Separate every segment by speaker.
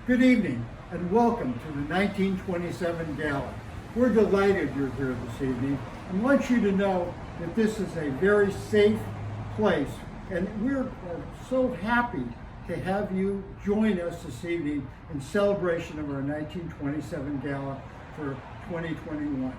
Speaker 1: Good evening and welcome to the 1927 Gala. We're delighted you're here this evening and want you to know that this is a very safe place, and we're so happy to have you join us this evening in celebration of our 1927 Gala for 2021.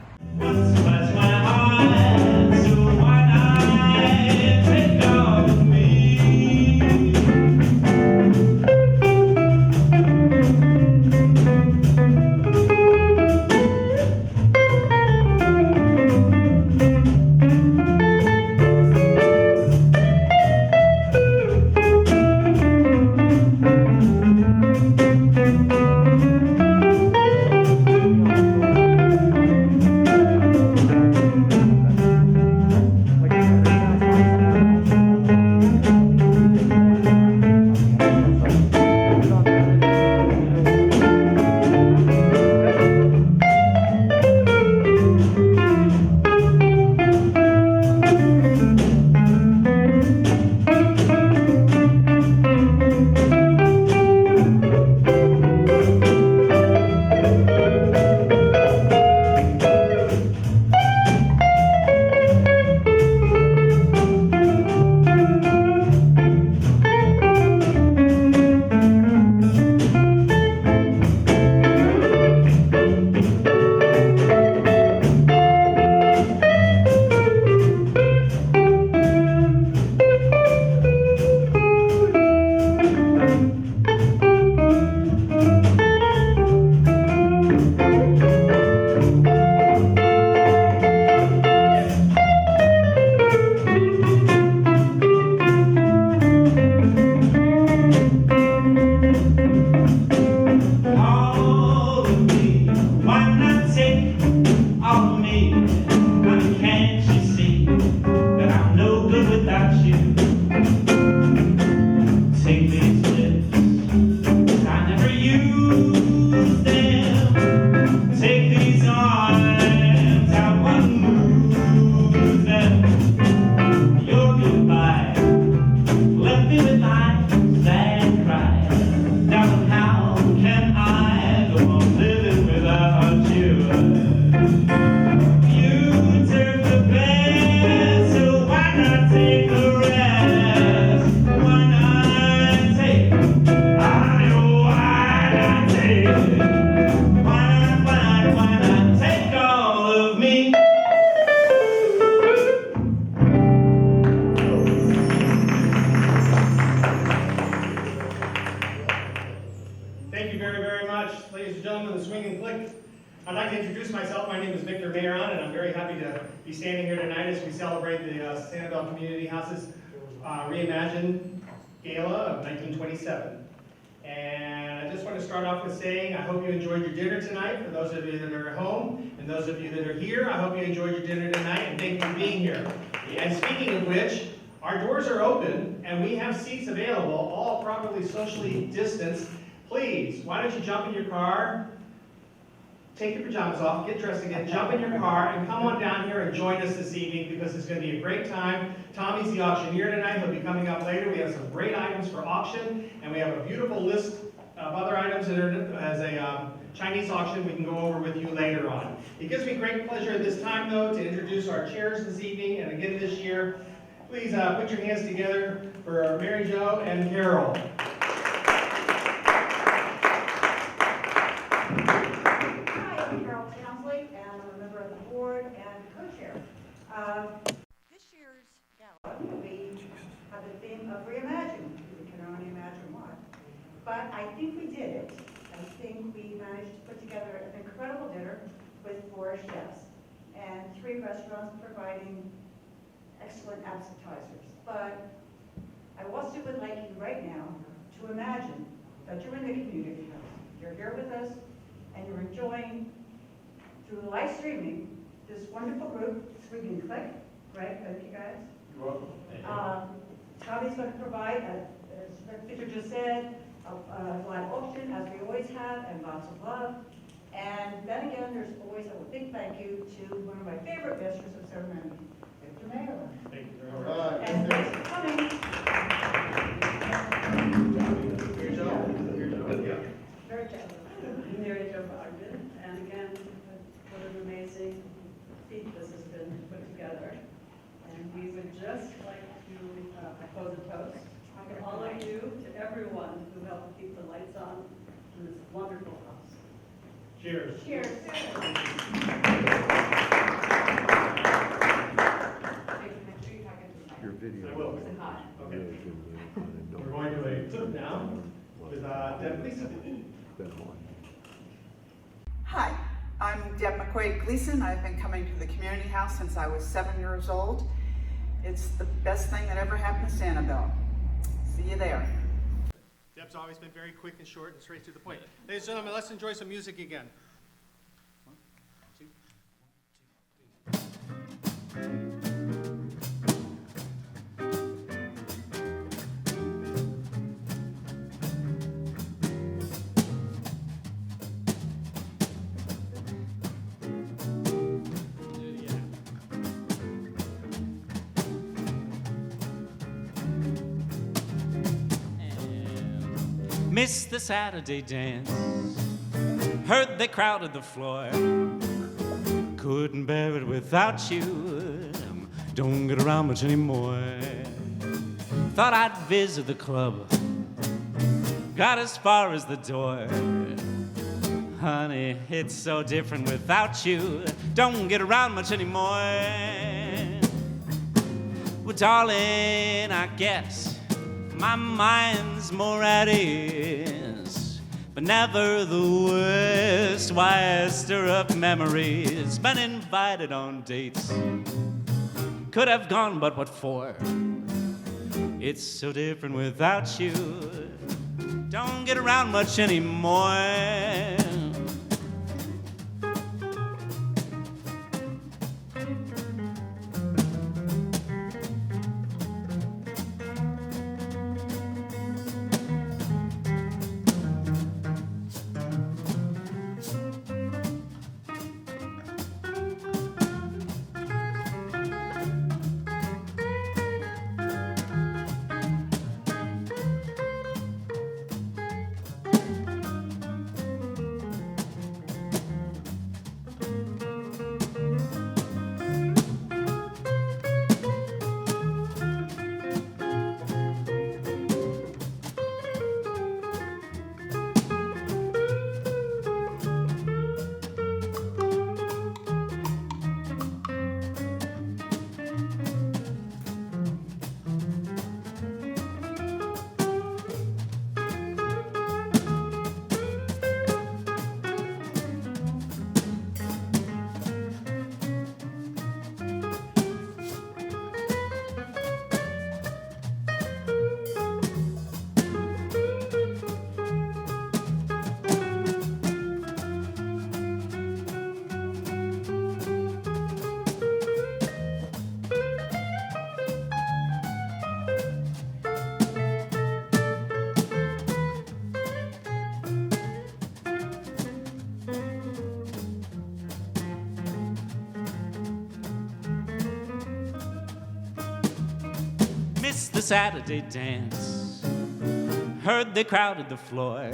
Speaker 2: Sanibel Community House's reimagined Gala of 1927. And I just want to start off with saying I hope you enjoyed your dinner tonight. For those of you that are at home, and those of you that are here, I hope you enjoyed your dinner tonight, and thank you for being here. And speaking of which, our doors are open, and we have seats available, all properly socially distanced. Please, why don't you jump in your car, take your pajamas off, get dressed again, jump in your car, and come on down here and join us this evening because it's going to be a great time. Tommy's the auctioneer tonight. He'll be coming up later. We have some great items for auction, and we have a beautiful list of other items that are as a Chinese auction we can go over with you later on. It gives me great pleasure at this time, though, to introduce our chairs this evening, and again this year. Please put your hands together for Mary Jo and Carol.
Speaker 3: This year's gala, we have the theme of reimagine. We can only imagine what. But I think we did it. I think we managed to put together an incredible dinner with 4 chefs and 3 restaurants providing excellent appetizers. But I also would like you right now to imagine that you're in the community house. You're here with us and you're enjoying, through live streaming, this wonderful group. So we can click. Right, thank you guys.
Speaker 2: You're welcome.
Speaker 3: Tommy's going to provide, as Victor just said, a live auction, as we always have, and lots of love. And then again, there's always a big thank you to one of my favorite masters of ceremony, Victor Mayer.
Speaker 2: Thank you very much.
Speaker 3: And thanks for coming. Very
Speaker 4: Loretta Paganini, and again, what an amazing feat this has been put together. And we would just like to propose a toast to all of you, to everyone who helped keep the lights on in this wonderful house.
Speaker 2: Cheers.
Speaker 3: Cheers.
Speaker 5: Your video.
Speaker 2: I will. Okay. We're going to a clip now with Deb Gleason.
Speaker 6: Hi, I'm Deb McQuaid Gleason. I've been coming to the community house since I was 7 years old. It's the best thing that ever happened to Sanibel. See you there.
Speaker 2: Deb's always been very quick and short and straight to the point. Ladies and gentlemen, let's enjoy some music again.
Speaker 7: Missed the Saturday dance, heard they crowded the floor. Couldn't bear it without you, don't get around much anymore. Thought I'd visit the club, got as far as the door. Honey, it's so different without you, don't get around much anymore. Well, darling, I guess my mind's more at ease, but never the worst. Why stir up memories? Been invited on dates, could have gone, but what for? It's so different without you, don't get around much anymore. Missed the Saturday dance, heard they crowded the floor.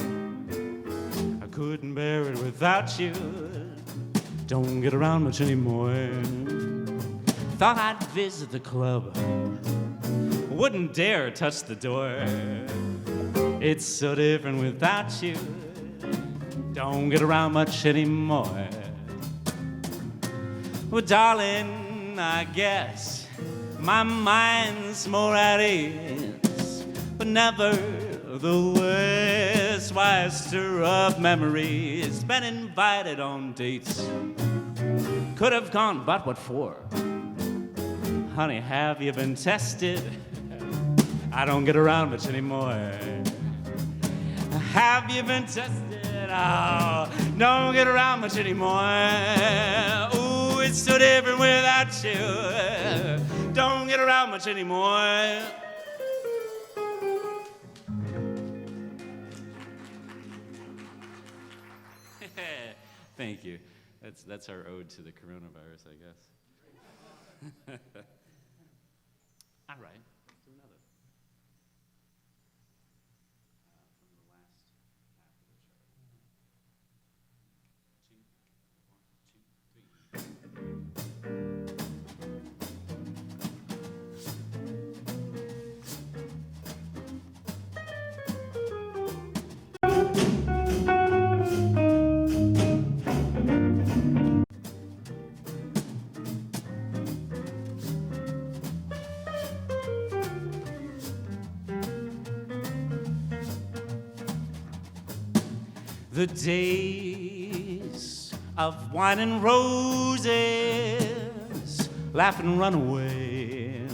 Speaker 7: I couldn't bear it without you, don't get around much anymore. Thought I'd visit the club, wouldn't dare touch the door. It's so different without you, don't get around much anymore. Well, darling, I guess my mind's more at ease, but never the worst. Why stir up memories? Been invited on dates, could have gone, but what for? Honey, have you been tested? I don't get around much anymore. Have you been tested? Oh, don't get around much anymore. Ooh, it's so different without you, don't get around much anymore. Thank you. That's our ode to the coronavirus, I guess. All right, let's do another. From the last half of the chart. the days of wine and roses, laugh and run away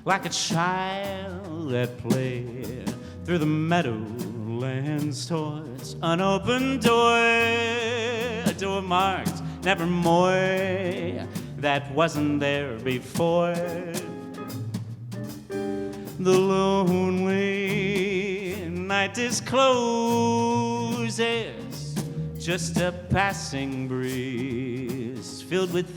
Speaker 7: like a child at play through the meadowlands towards an open door, a door marked nevermore that wasn't there before. The lonely night discloses, just a passing breeze filled with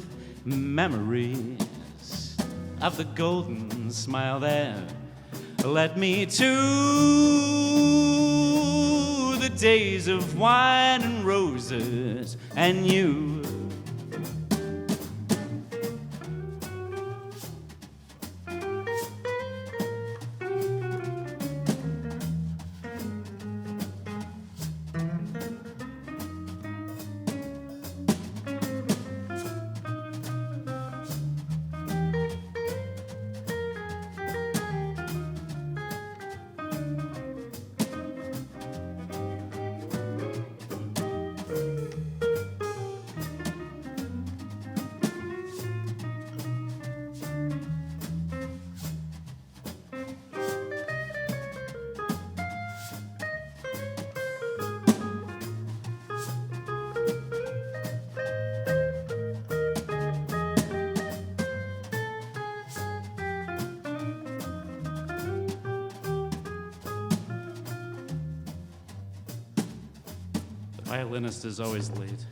Speaker 7: memories of the golden smile that led me to the days of wine and roses and you. Violinist is always late.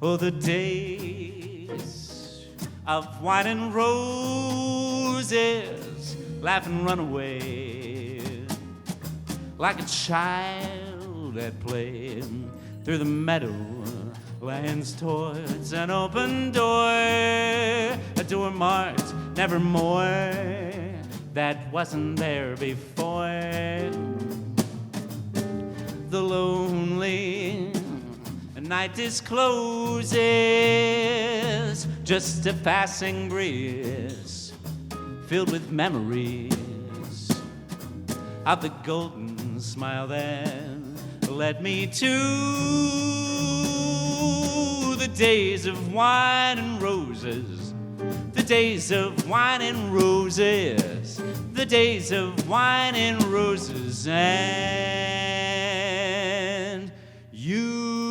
Speaker 7: Oh, the days of wine and roses, laugh and run away like a child at play through the meadowlands towards an open door, a door marked nevermore that wasn't there before. The lonely night discloses, just a passing breeze filled with memories of the golden smile that led me to the days of wine and roses, the days of wine and roses, the days of wine and roses and you.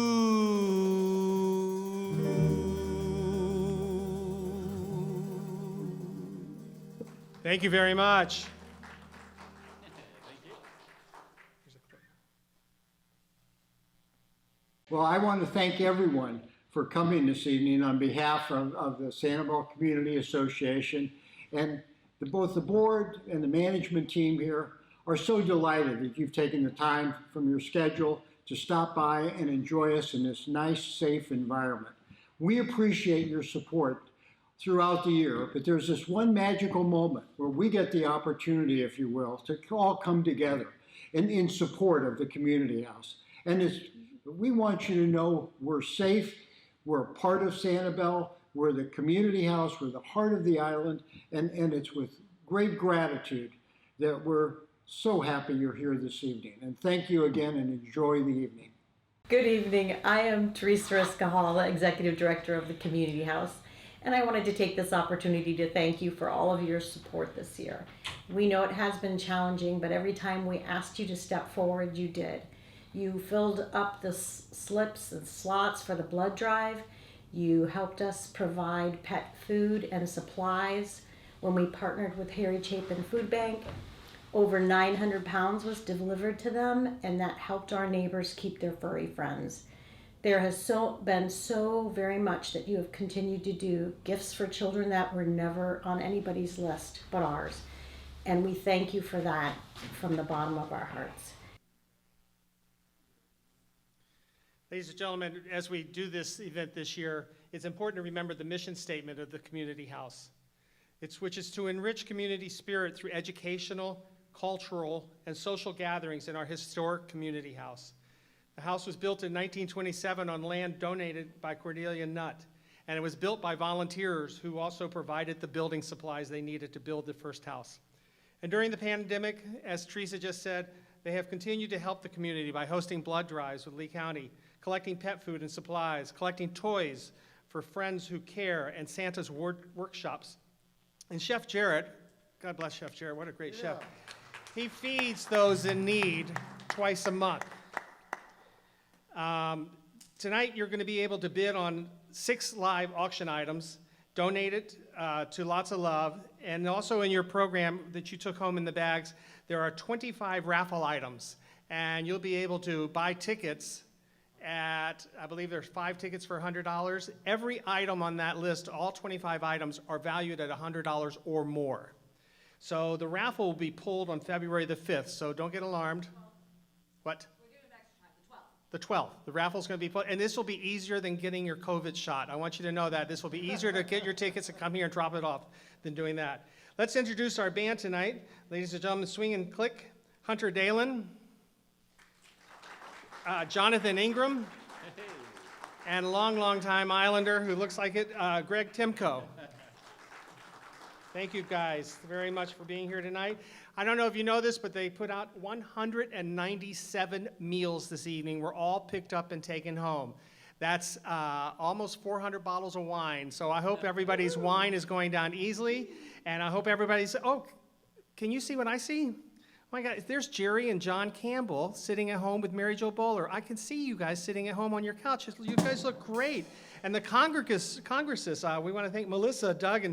Speaker 2: Thank you very much.
Speaker 1: Well, I want to thank everyone for coming this evening on behalf of the Sanibel Community Association. And both the board and the management team here are so delighted that you've taken the time from your schedule to stop by and enjoy us in this nice, safe environment. We appreciate your support throughout the year, but there's this one magical moment where we get the opportunity, if you will, to all come together in support of the community house. And we want you to know we're safe, we're a part of Sanibel, we're the community house, we're the heart of the island, and it's with great gratitude that we're so happy you're here this evening. And thank you again, and enjoy the evening.
Speaker 5: Good evening. I am Teresa Riska, Executive Director of the Community House, and I wanted to take this opportunity to thank you for all of your support this year. We know it has been challenging, but every time we asked you to step forward, you did. You filled up the slips and slots for the blood drive. You helped us provide pet food and supplies when we partnered with Harry Chapin Food Bank. Over 900 pounds was delivered to them, and that helped our neighbors keep their furry friends. There has been so very much that you have continued to do, gifts for children that were never on anybody's list but ours. And we thank you for that from the bottom of our hearts.
Speaker 2: Ladies and gentlemen, as we do this event this year, it's important to remember the mission statement of the Community House, which is to enrich community spirit through educational, cultural, and social gatherings in our historic community house. The house was built in 1927 on land donated by Cornelia Nutt, and it was built by volunteers who also provided the building supplies they needed to build the first house. And during the pandemic, as Teresa just said, they have continued to help the community by hosting blood drives with Lee County, collecting pet food and supplies, collecting toys for friends who care, and Santa's workshops. And Chef Jarrett, God bless Chef Jarrett, what a great chef. He feeds those in need twice a month. Tonight you're going to be able to bid on 6 live auction items donated to Lots of Love, and also in your program that you took home in the bags, there are 25 raffle items, and you'll be able to buy tickets at, I believe there's 5 tickets for $100. Every item on that list, all 25 items, are valued at $100 or more. So the raffle will be pulled on February the 5th, so don't get alarmed. What? We're doing it extra time, the 12th. The raffle's going to be put, and this will be easier than getting your COVID shot. I want you to know that. This will be easier to get your tickets and come here and drop it off than doing that. Let's introduce our band tonight. Ladies and gentlemen, Swing and Click, Hunter Dalen, Jonathan Ingram, and long time Islander who looks like it, Greg Timko. Thank you guys very much for being here tonight. I don't know if you know this, but they put out 197 meals this evening. Were all picked up and taken home. That's almost 400 bottles of wine. So I hope everybody's wine is going down easily, and I hope everybody's, oh, can you see what I see? Oh my God, there's Jerry and John Campbell sitting at home with Mary Jo Bowler. I can see you guys sitting at home on your couch. You guys look great. And the congresses, we want to thank Melissa, Doug,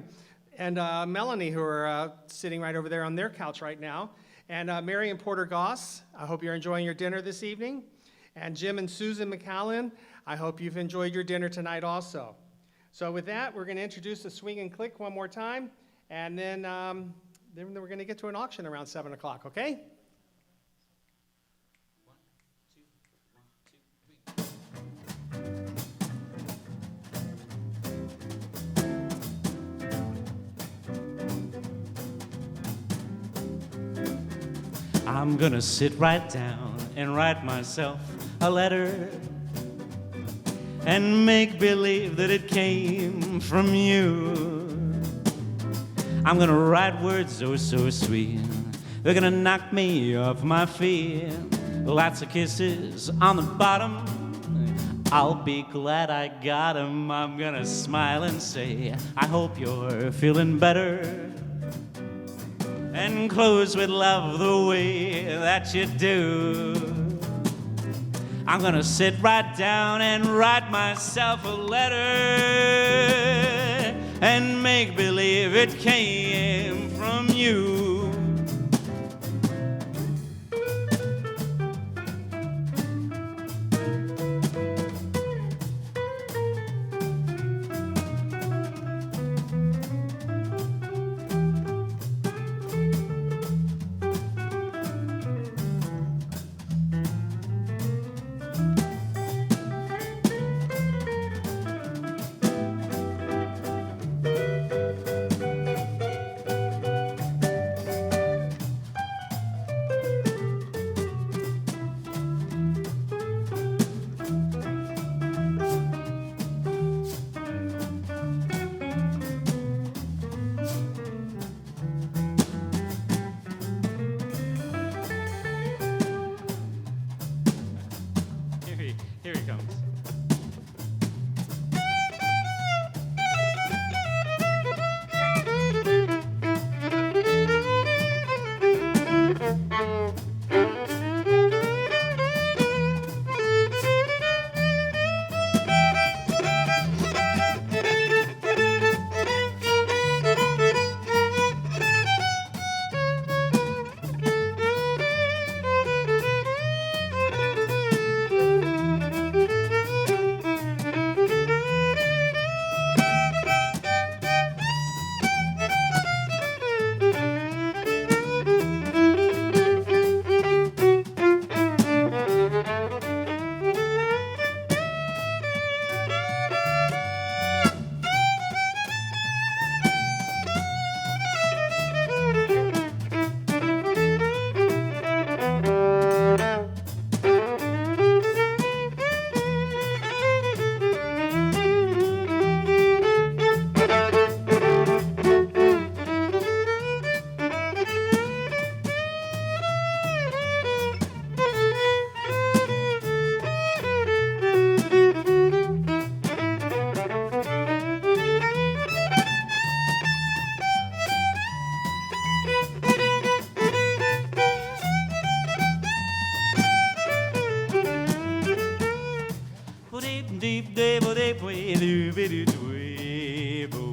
Speaker 2: and Melanie, who are sitting right over there on their couch right now. And Mary and Porter Goss, I hope you're enjoying your dinner this evening. And Jim and Susan McCallan, I hope you've enjoyed your dinner tonight also. So with that, we're going to introduce the Swing and Click one more time, and then we're going to get to an auction around 7 o'clock, okay?
Speaker 7: 1, 2, 1, 2, 3. I'm gonna sit right down and write myself a letter and make believe that it came from you. I'm gonna write words oh so sweet, they're gonna knock me off my feet. Lots of kisses on the bottom, I'll be glad I got 'em. I'm gonna smile and say, I hope you're feeling better, and close with love the way that you do. I'm gonna sit right down and write myself a letter and make believe it came from you.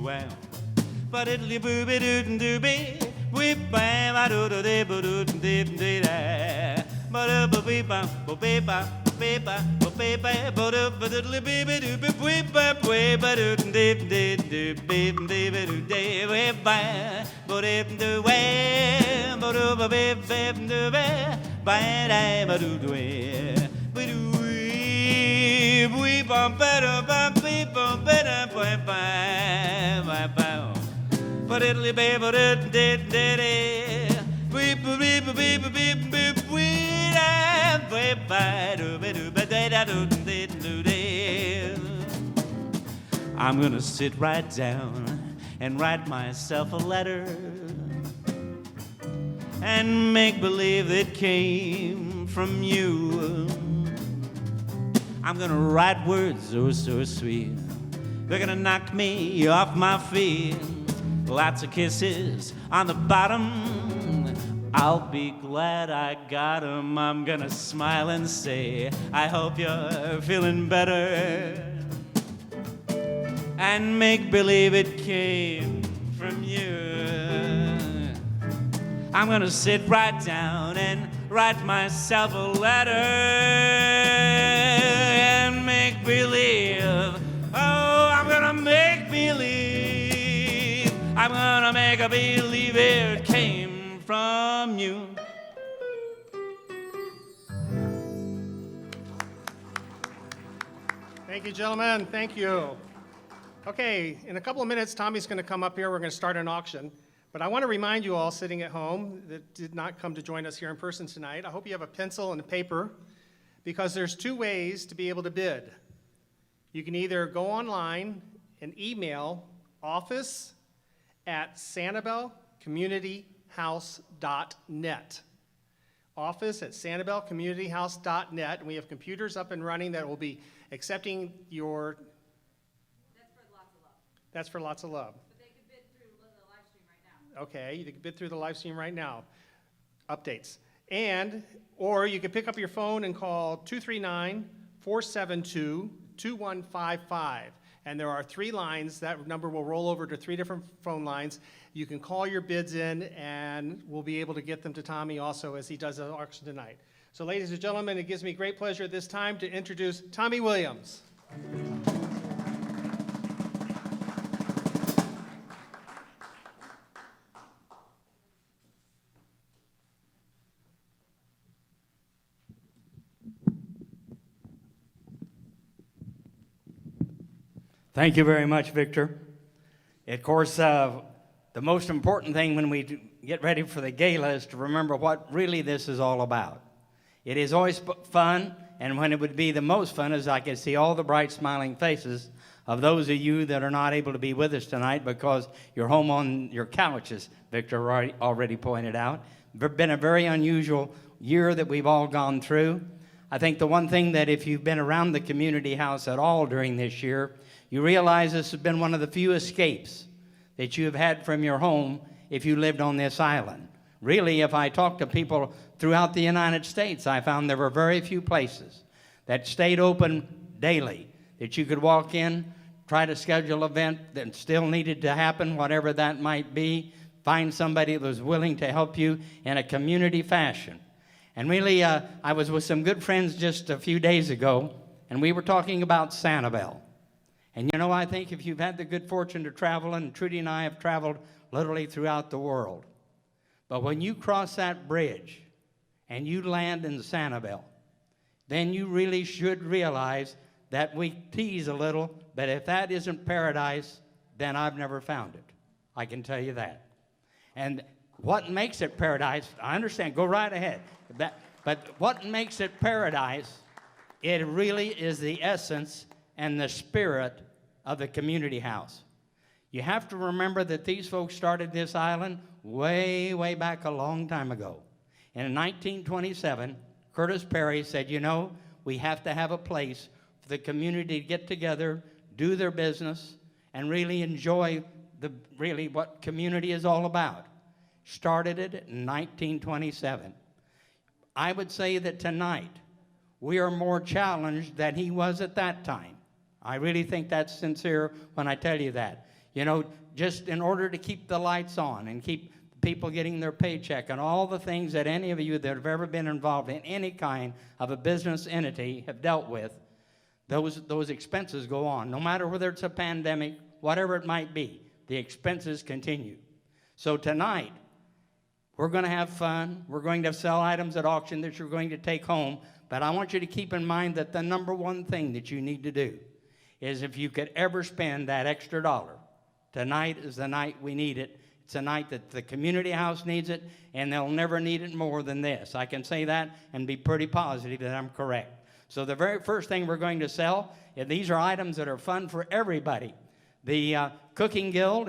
Speaker 7: well. But it'll booby doo doo be whip bam a doo doo dee boo doo dee dee da. But a boo ba boo be ba be ba boo be ba boo doo ba doo be be doo be whip ba way ba doo dee dee doo be dee be doo dee whip ba boo dee doo way boo doo ba be be doo be ba da ba doo doo ba doo we bum ba doo ba be bum ba da ba ba ba. But it'll be but it did it we beep beep beep beep beep we I'm gonna sit right down and write myself a letter and make believe it came from you. I'm gonna write words oh so sweet, they're gonna knock me off my feet. Lots of kisses on the bottom, I'll be glad I got 'em. I'm gonna smile and say, I hope you're feeling better, and make believe it came from you. I'm gonna sit right down and write myself a letter and make believe, oh, I'm gonna make believe, I'm gonna make a believe it came from you.
Speaker 2: Thank you, gentlemen. Thank you. Okay, in a couple of minutes, Tommy's going to come up here. We're going to start an auction. But I want to remind you all sitting at home that did not come to join us here in person tonight, I hope you have a pencil and a paper, because there's two ways to be able to bid. You can either go online and email office@sanibelcommunityhouse.net. office@sanibelcommunityhouse.net, and we have computers up and running that will be accepting your... That's for lots of love.
Speaker 8: But they could bid through the live stream right now.
Speaker 2: Okay, you can bid through the live stream right now. Updates. Or you can pick up your phone and call 239-472-2155. And there are 3 lines. That number will roll over to 3 different phone lines. You can call your bids in, and we'll be able to get them to Tommy also as he does the auction tonight. So ladies and gentlemen, it gives me great pleasure at this time to introduce Tommy Williams.
Speaker 9: Thank you very much, Victor. Of course, the most important thing when we get ready for the gala is to remember what really this is all about. It is always fun, and when it would be the most fun is I can see all the bright smiling faces of those of you that are not able to be with us tonight because you're home on your couches, Victor already pointed out. It's been a very unusual year that we've all gone through. I think the one thing that if you've been around the community house at all during this year, you realize this has been one of the few escapes that you have had from your home if you lived on this island. Really, if I talked to people throughout the United States, I found there were very few places that stayed open daily, that you could walk in, try to schedule an event that still needed to happen, whatever that might be, find somebody that was willing to help you in a community fashion. And really, I was with some good friends just a few days ago, and we were talking about Sanibel. And you know, I think if you've had the good fortune to travel, and Trudy and I have traveled literally throughout the world, but when you cross that bridge and you land in Sanibel, then you really should realize that we tease a little, but if that isn't paradise, then I've never found it. I can tell you that. And what makes it paradise, I understand, go right ahead. But what makes it paradise, it really is the essence and the spirit of the community house. You have to remember that these folks started this island way, way back a long time ago. And in 1927, Curtis Perry said, you know, we have to have a place for the community to get together, do their business, and really enjoy really what community is all about. Started it in 1927. I would say that tonight, we are more challenged than he was at that time. I really think that's sincere when I tell you that. You know, just in order to keep the lights on and keep people getting their paycheck and all the things that any of you that have ever been involved in any kind of a business entity have dealt with, those expenses go on. No matter whether it's a pandemic, whatever it might be, the expenses continue. So tonight, we're going to have fun. We're going to sell items at auction that you're going to take home. But I want you to keep in mind that the number one thing that you need to do is, if you could ever spend that extra dollar, tonight is the night we need it. It's a night that the community house needs it, and they'll never need it more than this. I can say that and be pretty positive that I'm correct. So the very first thing we're going to sell, and these are items that are fun for everybody. The Cooking Guild,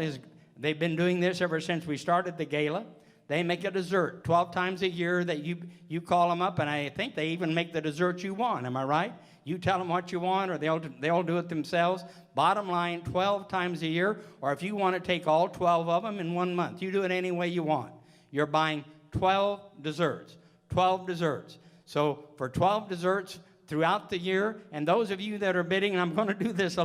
Speaker 9: they've been doing this ever since we started the gala. They make a dessert 12 times a year that you call them up, and I think they even make the dessert you want. Am I right? You tell them what you want, or they'll do it themselves. Bottom line, 12 times a year, or if you want to take all 12 of them in 1 month, you do it any way you want. You're buying 12 desserts, 12 desserts. So for 12 desserts throughout the year, and those of you that are bidding, and I'm going to do this,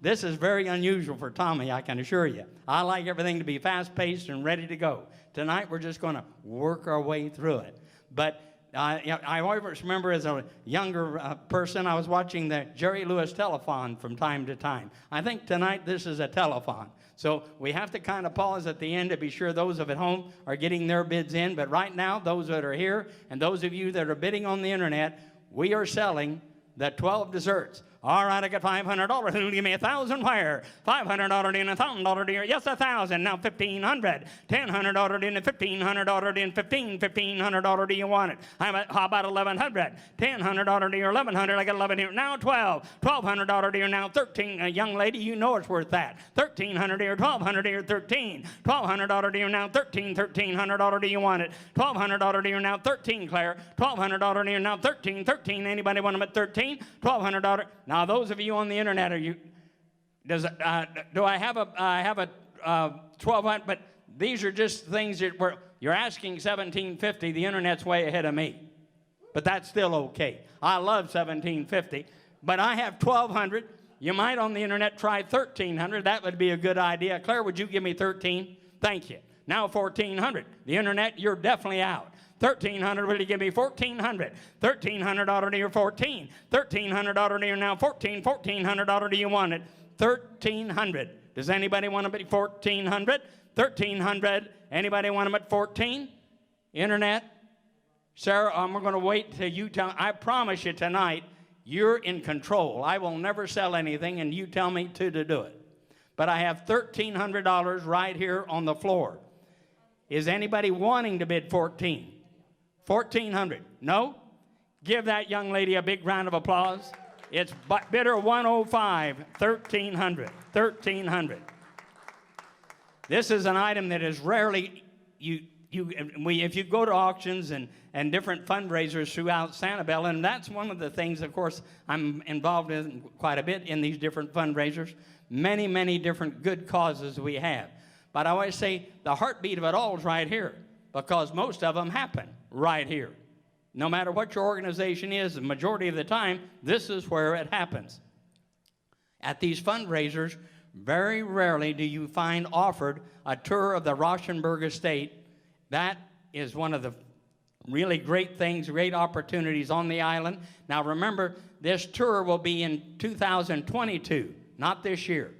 Speaker 9: this is very unusual for Tommy, I can assure you. I like everything to be fast-paced and ready to go. Tonight, we're just going to work our way through it. But I always remember as a younger person, I was watching the Jerry Lewis telethon from time to time. I think tonight this is a telethon. So we have to kind of pause at the end to be sure those of at home are getting their bids in. But right now, those that are here and those of you that are bidding on the internet, we are selling the 12 desserts. All right, I got $500. Who'll give me 1,000 where? $500 in, $1,000 dear. Yes, 1,000. Now 1,500. $1,000 in, $1,500 in, $1,500. Do you want it? How about 1,100? $1,000 dear, 1,100. I got 11 here. Now 12. $1,200 dear. Now 13. Young lady, you know it's worth that. 1,300 dear, 1,200 dear, 13. $1,200 dear. Now 13. $1,300. Do you want it? $1,200 dear. Now 13, Claire. $1,200 dear. Now 13. 13. Anybody want them at 13? $1,200. Now, those of you on the internet, do I have a 1200? But these are just things that you're asking $1,750. The internet's way ahead of me, but that's still okay. I love $1,750, but I have 1,200. You might on the internet try 1,300. That would be a good idea. Claire, would you give me 13? Thank you. Now 1,400. The internet, you're definitely out. 1,300, will you give me 1,400? $1,300 to your 14. $1,300 to your now 14. $1,400, do you want it? 1,300. Does anybody want them at 1,400? 1,300. Anybody want them at 14? Internet? Sarah, I'm going to wait till you tell. I promise you tonight, you're in control. I will never sell anything, and you tell me to do it. But I have $1,300 right here on the floor. Is anybody wanting to bid 14? 1,400. No? Give that young lady a big round of applause. It's bidder 105, 1,300. 1,300. This is an item that is rarely, if you go to auctions and different fundraisers throughout Sanibel, and that's one of the things, of course, I'm involved in quite a bit in these different fundraisers. Many, many different good causes we have. But I always say the heartbeat of it all is right here, because most of them happen right here. No matter what your organization is, the majority of the time, this is where it happens. At these fundraisers, very rarely do you find offered a tour of the Rauschenberg estate. That is one of the really great things, great opportunities on the island. Now remember, this tour will be in 2022, not this year,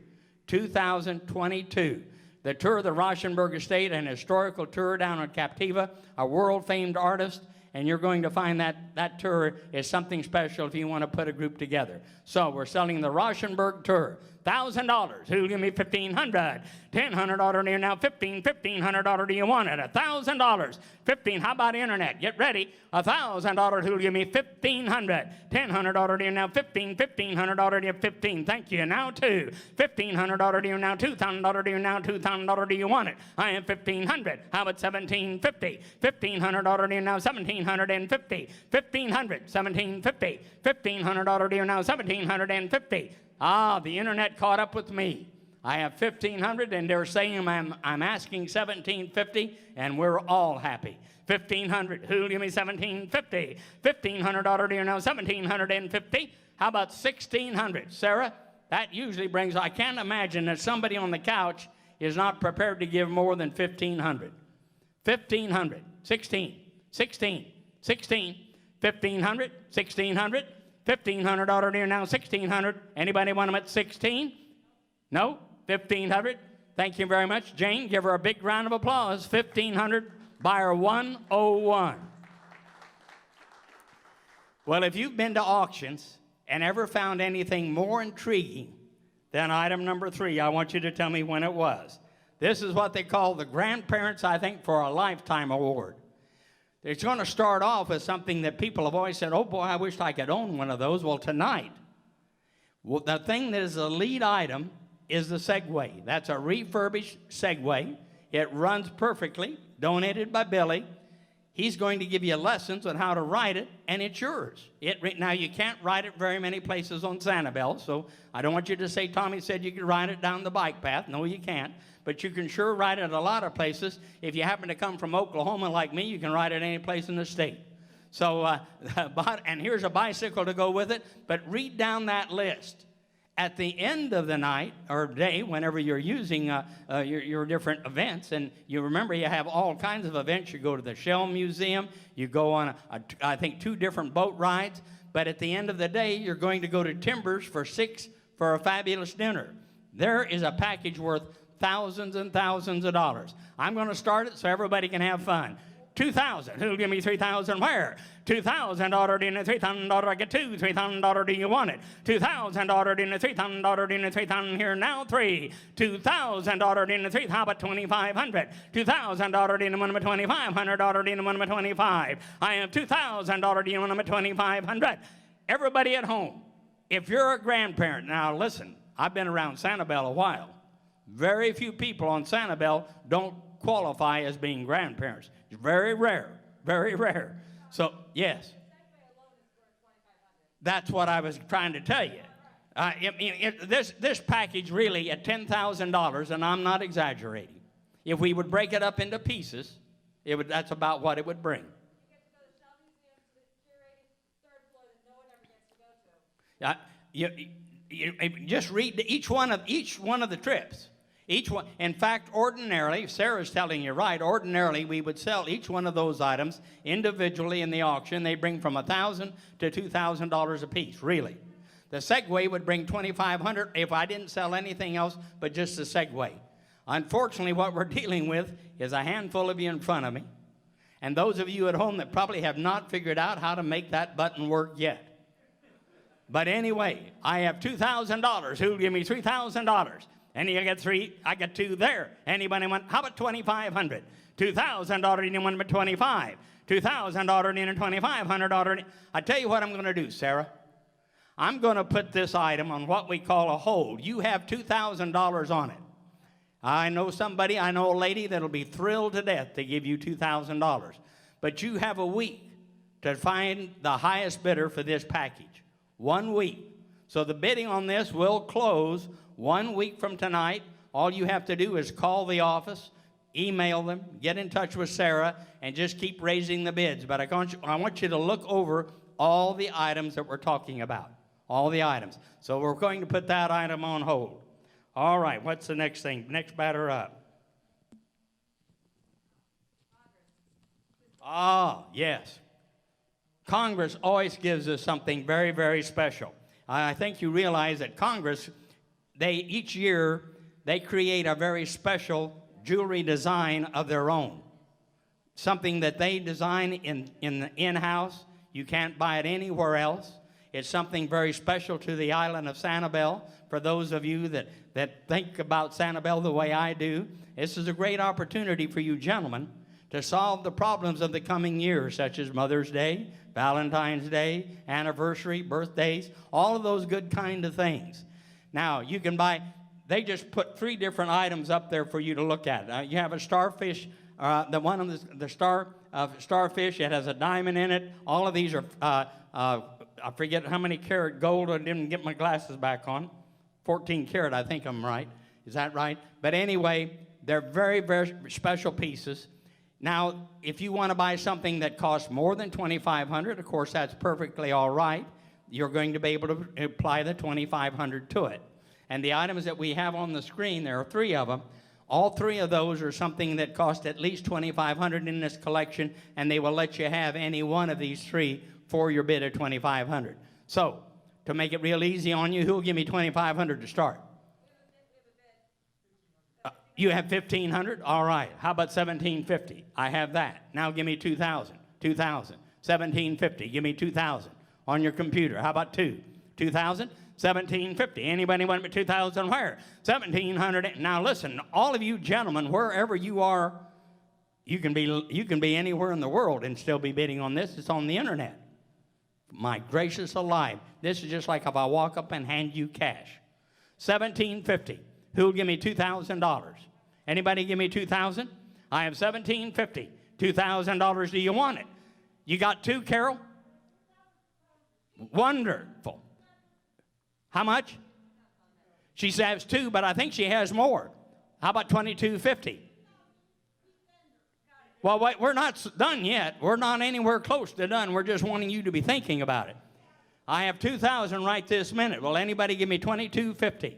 Speaker 9: 2022. The tour of the Rauschenberg estate, an historical tour down on Captiva, a world-famed artist, and you're going to find that tour is something special if you want to put a group together. So we're selling the Rauschenberg tour. $1,000. Who'll give me 1,500? $1,000 here now. 15. $1,500. Do you want it? $1,000. 15. How about internet? Get ready. $1,000. Who'll give me 1,500? $1,000 here now. 15. $1,500 to you. 15. Thank you. Now 2. $1,500 to you now. $2,000 to you now. $2,000. Do you want it? I am 1,500. How about 1,750? $1,500 to you now. 1,750. 1,500. 1,750. $1,500 to you now. 1,750. Ah, the internet caught up with me. I have 1,500, and they're saying I'm asking 1,750, and we're all happy. 1,500. Who'll give me 1,750? $1,500 to you now. 1,750. How about 1,600? Sarah, That usually brings, I can't imagine that somebody on the couch is not prepared to give more than $1,500. $1,500, 16, 16, 16, $1,500, 1,600, $1,500 order now, 1,600. Anybody want them at 16? No? 1,500? Thank you very much. Jane, give her a big round of applause. 1,500, buyer 101. Well, if you've been to auctions and ever found anything more intriguing than item number 3, I want you to tell me when it was. This is what they call the Grandparents, I think, for a Lifetime Award. It's going to start off with something that people have always said, oh boy, I wish I could own one of those. Well, tonight, the thing that is the lead item is the Segway. That's a refurbished Segway. It runs perfectly, donated by Billy. He's going to give you lessons on how to ride it, and it's yours. Now, you can't ride it very many places on Sanibel, so I don't want you to say Tommy said you could ride it down the bike path. No, you can't. But you can sure ride it a lot of places. If you happen to come from Oklahoma like me, you can ride it any place in the state. So, and here's a bicycle to go with it. But read down that list. At the end of the night or day, whenever you're using your different events, and you remember you have all kinds of events. You go to the Shell Museum. You go on, I think, 2 different boat rides. But at the end of the day, you're going to go to Timbers for a fabulous dinner. There is a package worth thousands and thousands of dollars. I'm going to start it so everybody can have fun. 2,000. Who'll give me 3,000? Where? 2,000 ordered in a $3,000. I get 2. $3,000. Do you want it? 2,000 ordered in a $3,000. In a 3,000 here now. 3. 2,000 ordered in a 3. How about 2,500? 2,000 ordered in a one of 2,500 ordered in a one of 25. I have 2,000 ordered in one of 2,500. Everybody at home, if you're a grandparent, now listen, I've been around Sanibel a while. Very few people on Sanibel don't qualify as being grandparents. It's very rare, very rare. So, yes. That's what I was trying to tell you. This package really at $10,000, and I'm not exaggerating. If we would break it up into pieces, that's about what it would bring. Just read each one of the trips. Each one, in fact, ordinarily, Sarah's telling you right, ordinarily we would sell each one of those items individually in the auction. They bring from $1,000 to $2,000 a piece, really. The Segway would bring $2,500 if I didn't sell anything else but just the Segway. Unfortunately, what we're dealing with is a handful of you in front of me, and those of you at home that probably have not figured out how to make that button work yet. But anyway, I have $2,000. Who'll give me $3,000? And you get 3, I get 2 there. Anybody want, how about 2,500? 2,000 ordered in one but 25. 2,000 ordered in and 2,500 ordered in. I tell you what I'm going to do, Sarah. I'm going to put this item on what we call a hold. You have $2,000 on it. I know a lady that'll be thrilled to death to give you $2,000. But you have a week to find the highest bidder for this package. 1 week. So the bidding on this will close 1 week from tonight. All you have to do is call the office, email them, get in touch with Sarah, and just keep raising the bids. But I want you to look over all the items that we're talking about. All the items. So we're going to put that item on hold. All right, what's the next thing? Next batter up. Yes. Congress always gives us something very, very special. I think you realize that Congress, each year, they create a very special jewelry design of their own. Something that they design in-house. You can't buy it anywhere else. It's something very special to the island of Sanibel. For those of you that think about Sanibel the way I do, this is a great opportunity for you gentlemen to solve the problems of the coming year, such as Mother's Day, Valentine's Day, anniversary, birthdays, all of those good kind of things. Now, you can buy, they just put 3 different items up there for you to look at. You have a starfish, starfish, it has a diamond in it. All of these are, I forget how many karat gold, I didn't get my glasses back on. 14 karat, I think I'm right. Is that right? But anyway, they're very, very special pieces. Now, if you want to buy something that costs more than $2,500, of course, that's perfectly all right. You're going to be able to apply the $2,500 to it. And the items that we have on the screen, there are 3 of them. All 3 of those are something that cost at least $2,500 in this collection, and they will let you have any one of these 3 for your bid of $2,500. So, to make it real easy on you, who'll give me $2,500 to start? You have $1,500? All right. How about $1,750? I have that. Now give me $2,000. $2,000. $1,750. Give me $2,000 on your computer. How about 2? $2,000. $1,750. Anybody want me $2,000 where? $1,700. Now listen, all of you gentlemen, wherever you are, you can be anywhere in the world and still be bidding on this. It's on the internet. My gracious alive. This is just like if I walk up and hand you cash. $1,750. Who'll give me $2,000? Anybody give me $2,000? I have $1,750. $2,000. Do you want it? You got 2, Carol? Wonderful. How much? She says 2, but I think she has more. How about $2,250? Well, wait, we're not done yet. We're not anywhere close to done. We're just wanting you to be thinking about it. I have $2,000 right this minute. Will anybody give me $2,250?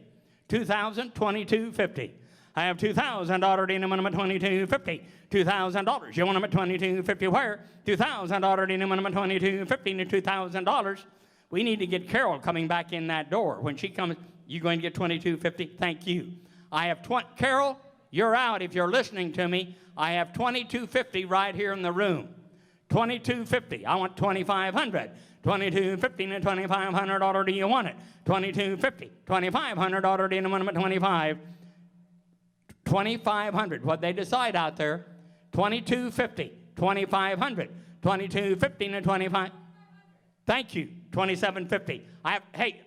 Speaker 9: $2,000, $2,250. I have $2,000 in a minimum of $2,250. $2,000. You want them at $2,250 where? $2,000 in a minimum of $2,250 to $2,000. We need to get Carol coming back in that door. When she comes, you going to get $2,250? Thank you. I have Carol, you're out if you're listening to me. I have $2,250 right here in the room. $2,250. I want $2,500. $2,250 and $2,500. Do you want it? $2,250. $2,500 in a minimum of $25. $2,500. What they decide out there? $2,250. $2,500. $2,250 and $25. Thank you. $2,750. I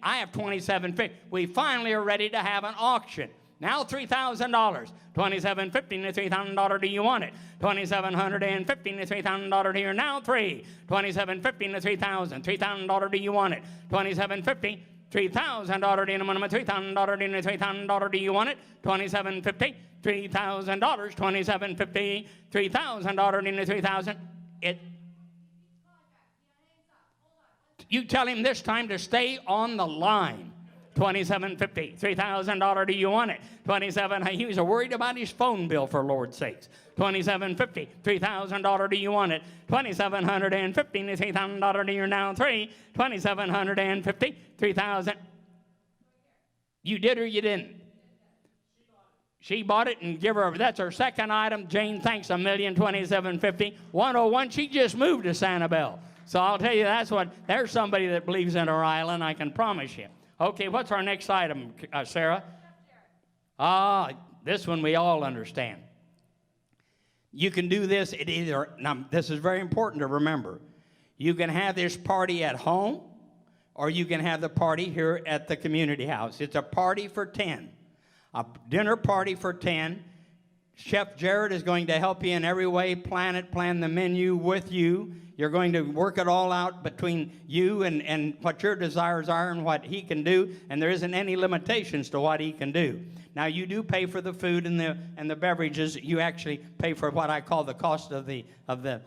Speaker 9: have $2,750. We finally are ready to have an auction. Now $3,000. $2,750 to $3,000. Do you want it? $2,750 to $3,000 here. Now 3. $2,750 to $3,000. $3,000. Do you want it? $2,750. $3,000 in a minimum. $3,000 in a $3,000. Do you want it? $2,750. $3,000. $2,750. $3,000 in a $3,000. You tell him this time to stay on the line. $2,750. $3,000. Do you want it? $2,700. He was worried about his phone bill, for Lord's sakes. $2,750. $3,000. Do you want it? $2,750 to $3,000. Do you now 3? $2,750. $3,000. You did or you didn't? She bought it and give her. That's her second item. Jane, thanks a million. $2,750. 101. She just moved to Sanibel. So I'll tell you, there's somebody that believes in her island, I can promise you. Okay, what's our next item, Sarah? This one we all understand. You can do this at either, now this is very important to remember. You can have this party at home, or you can have the party here at the community house. It's a party for 10, a dinner party for 10. Chef Jared is going to help you in every way, plan the menu with you. You're going to work it all out between you and what your desires are and what he can do, and there isn't any limitations to what he can do. Now, you do pay for the food and the beverages. You actually pay for what I call the cost of the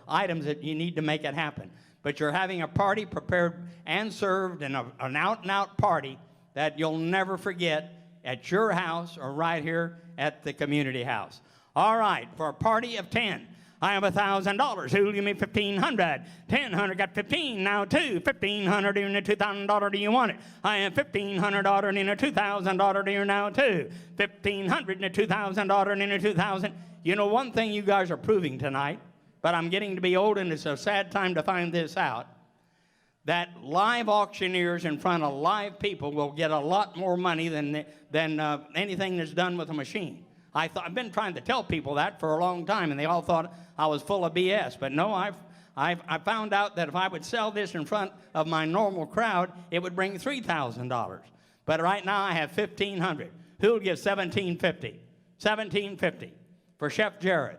Speaker 9: items that you need to make it happen. But you're having a party prepared and served, and an out-and-out party that you'll never forget at your house or right here at the community house. All right, for a party of 10, I have $1,000. Who'll give me $1,500? $1,000 got 15. Now 2. $1,500 in a $2,000. Do you want it? I have $1,500 in a $2,000 here now 2. $1,500 in a $2,000 in a $2,000. You know one thing you guys are proving tonight, but I'm getting to be old and it's a sad time to find this out, that live auctioneers in front of live people will get a lot more money than anything that's done with a machine. I've been trying to tell people that for a long time, and they all thought I was full of BS. But no, I found out that if I would sell this in front of my normal crowd, it would bring $3,000. But right now I have $1,500. Who'll give $1,750? $1,750 for Chef Jared.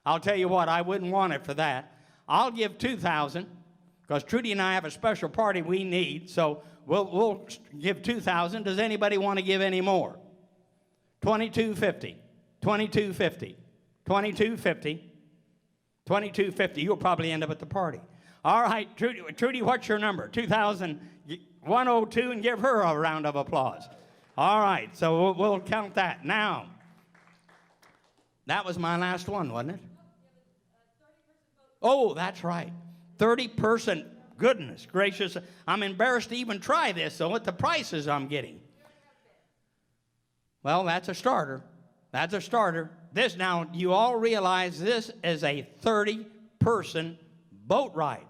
Speaker 9: I'll tell you what, I wouldn't want it for that. I'll give $2,000 because Trudy and I have a special party we need, so we'll give $2,000. Does anybody want to give any more? $2,250, $2,250, $2,250, $2,250. You'll probably end up at the party. All right, Trudy, what's your number? 2,102, and give her a round of applause. All right, so we'll count that. Now, that was my last one, wasn't it? Oh, that's right. 30-person. Goodness gracious. I'm embarrassed to even try this, though, at the prices I'm getting. Well, that's a starter. That's a starter. This, now, you all realize this is a 30-person boat ride.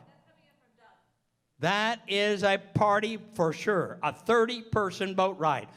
Speaker 9: That is a party for sure. A 30-person boat ride.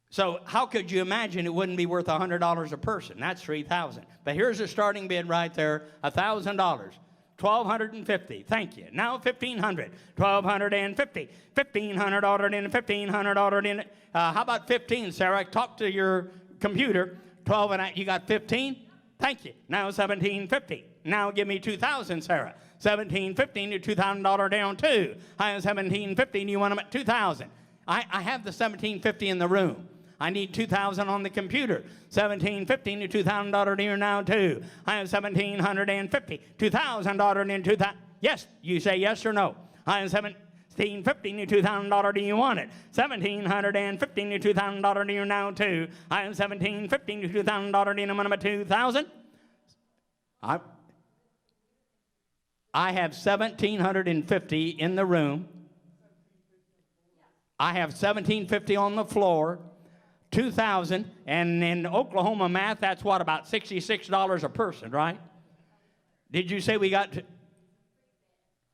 Speaker 9: So how could you imagine it wouldn't be worth $100 a person? That's $3,000. But here's the starting bid right there, $1,000. $1,250. Thank you. Now $1,500. $1,250. $1,500 ordered in. $1,500 ordered in. How about 15, Sarah? Talk to your computer. 12 and you got 15. Thank you. Now $1,750. Now give me 2,000, Sarah. $1,750 to $2,000 down too. I have $1,750. You want them at 2,000? I have the $1,750 in the room. I need 2,000 on the computer. $1,750 to $2,000 here now too. I have $1,750. $2,000 in 2,000. Yes, you say yes or no. I have $1,750 to $2,000. Do you want it? $1,750 to $2,000 here now too. I have $1,750 to $2,000 in a minimum of 2,000. I have $1,750 in the room. I have $1,750 on the floor. 2,000, and in Oklahoma math, that's what, about $66 a person, right? Did you say we got?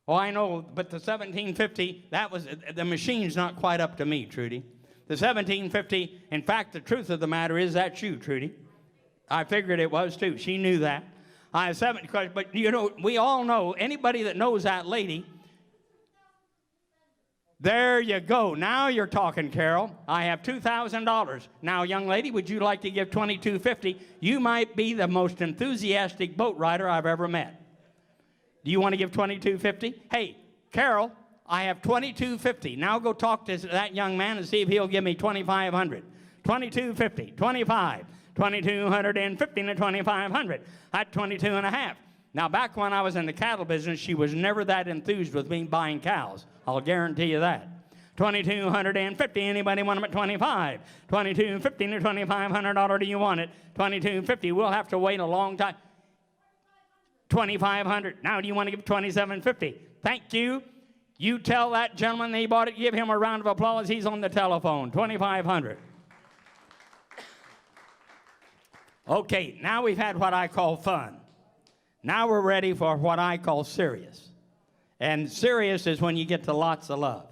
Speaker 9: Oh, I know, but the $1,750, that was, the machine's not quite up to me, Trudy. The $1,750, in fact, the truth of the matter is that's you, Trudy. I figured it was too. She knew that. I have but you know, we all know, anybody that knows that lady. There you go. Now you're talking, Carol. I have $2,000. Now, young lady, would you like to give $2,250? You might be the most enthusiastic boat rider I've ever met. Do you want to give $2,250? Hey, Carol, I have $2,250. Now go talk to that young man and see if he'll give me $2,500. $2,250, $2,500, $2,250 to $2,500. At 22 and a half. Now, back when I was in the cattle business, she was never that enthused with me buying cows. I'll guarantee you that. $2,250. Anybody want them at 25? $2,250 to $2,500. Do you want it? $2,250. We'll have to wait a long time. $2,500. Now, do you want to give $2,750? Thank you. You tell that gentleman they bought it. Give him a round of applause. He's on the telephone. $2,500. Okay, now we've had what I call fun. Now we're ready for what I call serious. And serious is when you get to lots of love.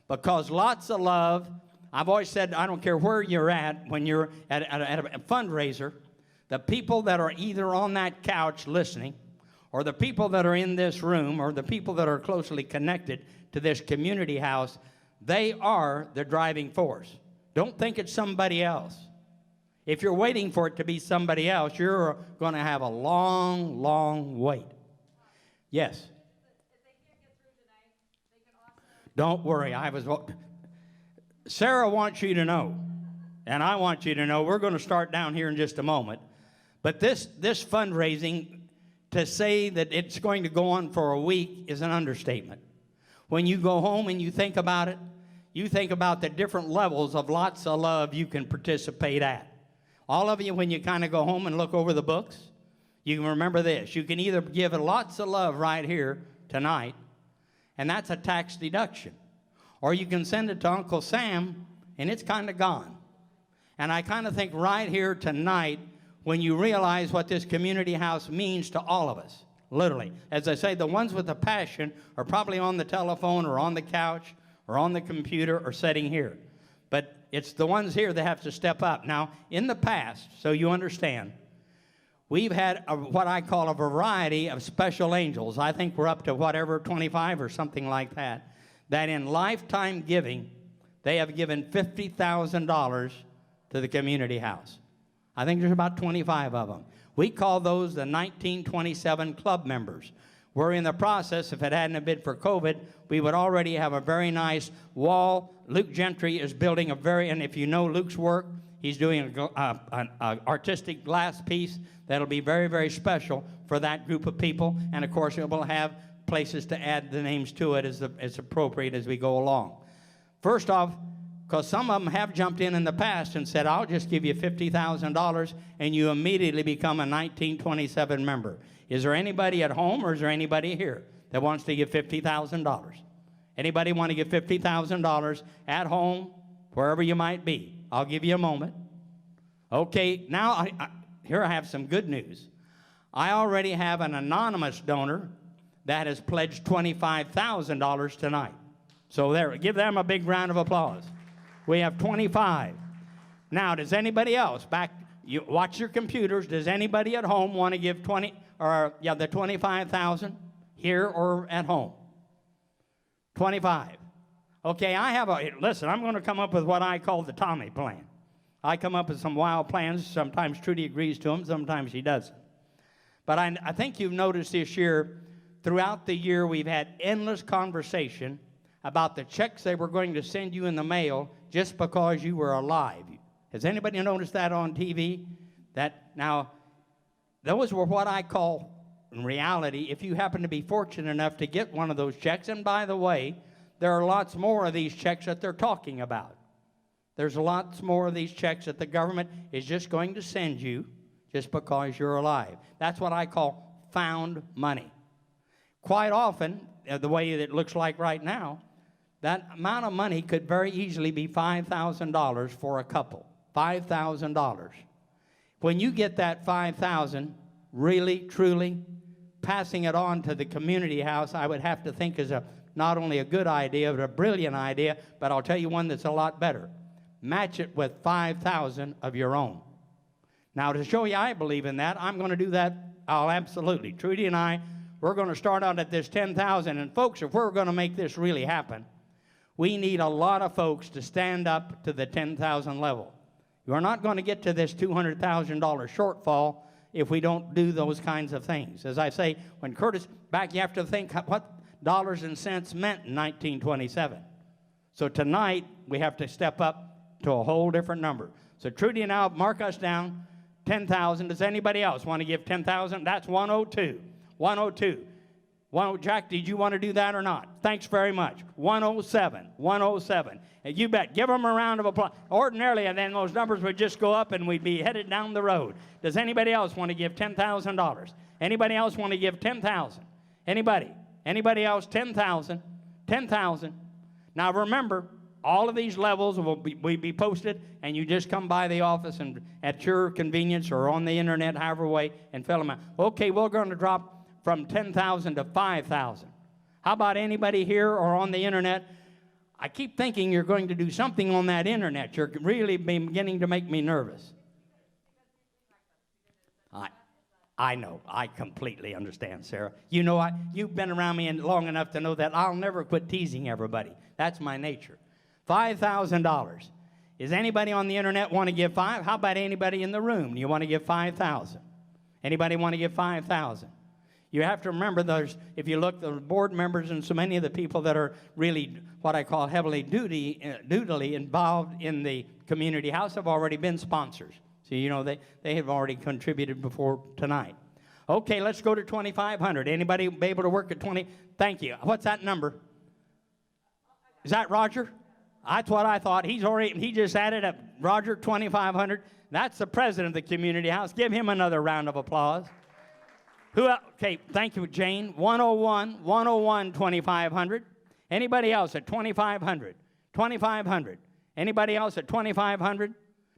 Speaker 9: Because lots of love, I've always said, I don't care where you're at, when you're at a fundraiser, the people that are either on that couch listening, or the people that are in this room, or the people that are closely connected to this community house, they are the driving force. Don't think it's somebody else. If you're waiting for it to be somebody else, you're going to have a long, long wait. Yes?
Speaker 8: If they can't get through tonight, they can also...
Speaker 9: Don't worry. Sarah wants you to know, and I want you to know, we're going to start down here in just a moment. But this fundraising, to say that it's going to go on for a week is an understatement. When you go home and you think about it, you think about the different levels of lots of love you can participate at. All of you, when you kind of go home and look over the books, you can remember this. You can either give lots of love right here tonight, and that's a tax deduction. Or you can send it to Uncle Sam, and it's kind of gone. And I kind of think right here tonight, when you realize what this community house means to all of us, literally. As I say, the ones with the passion are probably on the telephone or on the couch or on the computer or sitting here. But it's the ones here that have to step up. Now, in the past, so you understand, we've had what I call a variety of special angels. I think we're up to whatever, 25 or something like that, that in lifetime giving, they have given $50,000 to the community house. I think there's about 25 of them. We call those the 1927 club members. We're in the process, if it hadn't been for COVID, we would already have a very wall. Luke Gentry is building and if you know Luke's work, he's doing an artistic glass piece that'll be very, very special for that group of people. And of course, it will have places to add the names to it as appropriate as we go along. First off, because some of them have jumped in the past and said, I'll just give you $50,000, and you immediately become a 1927 member. Is there anybody at home or is there anybody here that wants to give $50,000? Anybody want to give $50,000 at home, wherever you might be? I'll give you a moment. Okay, now here I have some good news. I already have an anonymous donor that has pledged $25,000 tonight. So there, give them a big round of applause. We have 25. Now, does anybody else, you watch your computers, does anybody at home want to give the 25,000 here or at home? 25. Okay, listen, I'm going to come up with what I call the Tommy plan. I come up with some wild plans. Sometimes Trudy agrees to them, sometimes he doesn't. But I think you've noticed this year, throughout the year, we've had endless conversation about the checks they were going to send you in the mail just because you were alive. Has anybody noticed that on TV? Now, those were what I call, in reality, if you happen to be fortunate enough to get one of those checks, and by the way, there are lots more of these checks that they're talking about. There's lots more of these checks that the government is just going to send you just because you're alive. That's what I call found money. Quite often, the way that it looks like right now, that amount of money could very easily be $5,000 for a couple. $5,000. When you get that $5,000, really, truly, passing it on to the community house, I would have to think is not only a good idea, but a brilliant idea, but I'll tell you one that's a lot better. Match it with 5,000 of your own. Now, to show you I believe in that, I'm going to do that. Oh, absolutely. Trudy and I, we're going to start out at this 10,000. And folks, if we're going to make this really happen, we need a lot of folks to stand up to the 10,000 level. You're not going to get to this $200,000 shortfall if we don't do those kinds of things. As I say, when Curtis, back you have to think what dollars and cents meant in 1927. So tonight, we have to step up to a whole different number. So Trudy and I'll mark us down, 10,000. Does anybody else want to give 10,000? That's 102. 102. Jack, did you want to do that or not? Thanks very much. 107. 107. And you bet. Give them a round of applause. Ordinarily, and then those numbers would just go up and we'd be headed down the road. Does anybody else want to give $10,000? Anybody else want to give 10,000? Anybody? Anybody else? 10,000. 10,000. Now remember, all of these levels will be posted, and you just come by the office and at your convenience or on the internet, however way, and fill them out. Okay, we're going to drop from 10,000 to 5,000. How about anybody here or on the internet? I keep thinking you're going to do something on that internet. You're really beginning to make me nervous. I know. I completely understand, Sarah. You know, you've been around me long enough to know that I'll never quit teasing everybody. That's my nature. $5,000. Does anybody on the internet want to give $5,000? How about anybody in the room? You want to give $5,000? Anybody want to give $5,000? You have to remember, if you look, the board members and so many of the people that are really what I call heavily dutifully involved in the community house have already been sponsors. So, you know, they have already contributed before tonight. Okay, let's go to 2,500. Anybody be able to work at 20? Thank you. What's that number? Is that Roger? That's what I thought. He just added up. Roger, 2,500. That's the president of the community house. Give him another round of applause. Who else? Okay, thank you, Jane. 101, 2,500. Anybody else at 2,500? 2,500. Anybody else at 2,500?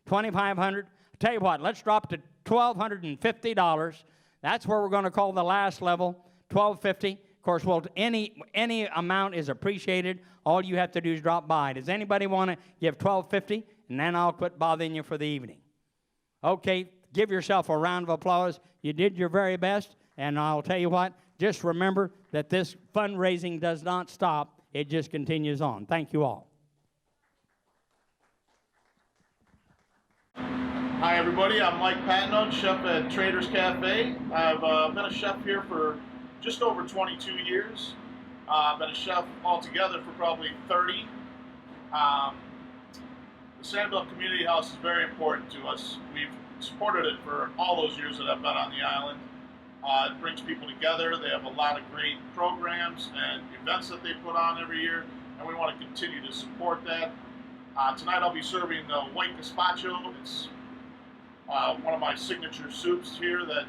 Speaker 9: 2,500. Tell you what, let's drop to $1,250. That's where we're going to call the last level, $1,250. Of course, well, any amount is appreciated. All you have to do is drop by. Does anybody want to give $1,250? And then I'll quit bothering you for the evening. Okay, give yourself a round of applause. You did your very best. And I'll tell you what, just remember that this fundraising does not stop. It just continues on. Thank you all.
Speaker 10: Hi, everybody. I'm Mike Patno, chef at Trader's Cafe. I've been a chef here for just over 22 years. I've been a chef altogether for probably 30. The Sanibel Community House is very important to us. We've supported it for all those years that I've been on the island. It brings people together. They have a lot of great programs and events that they put on every year. and we want to continue to support that. Tonight I'll be serving the white gazpacho. It's one of my signature soups here that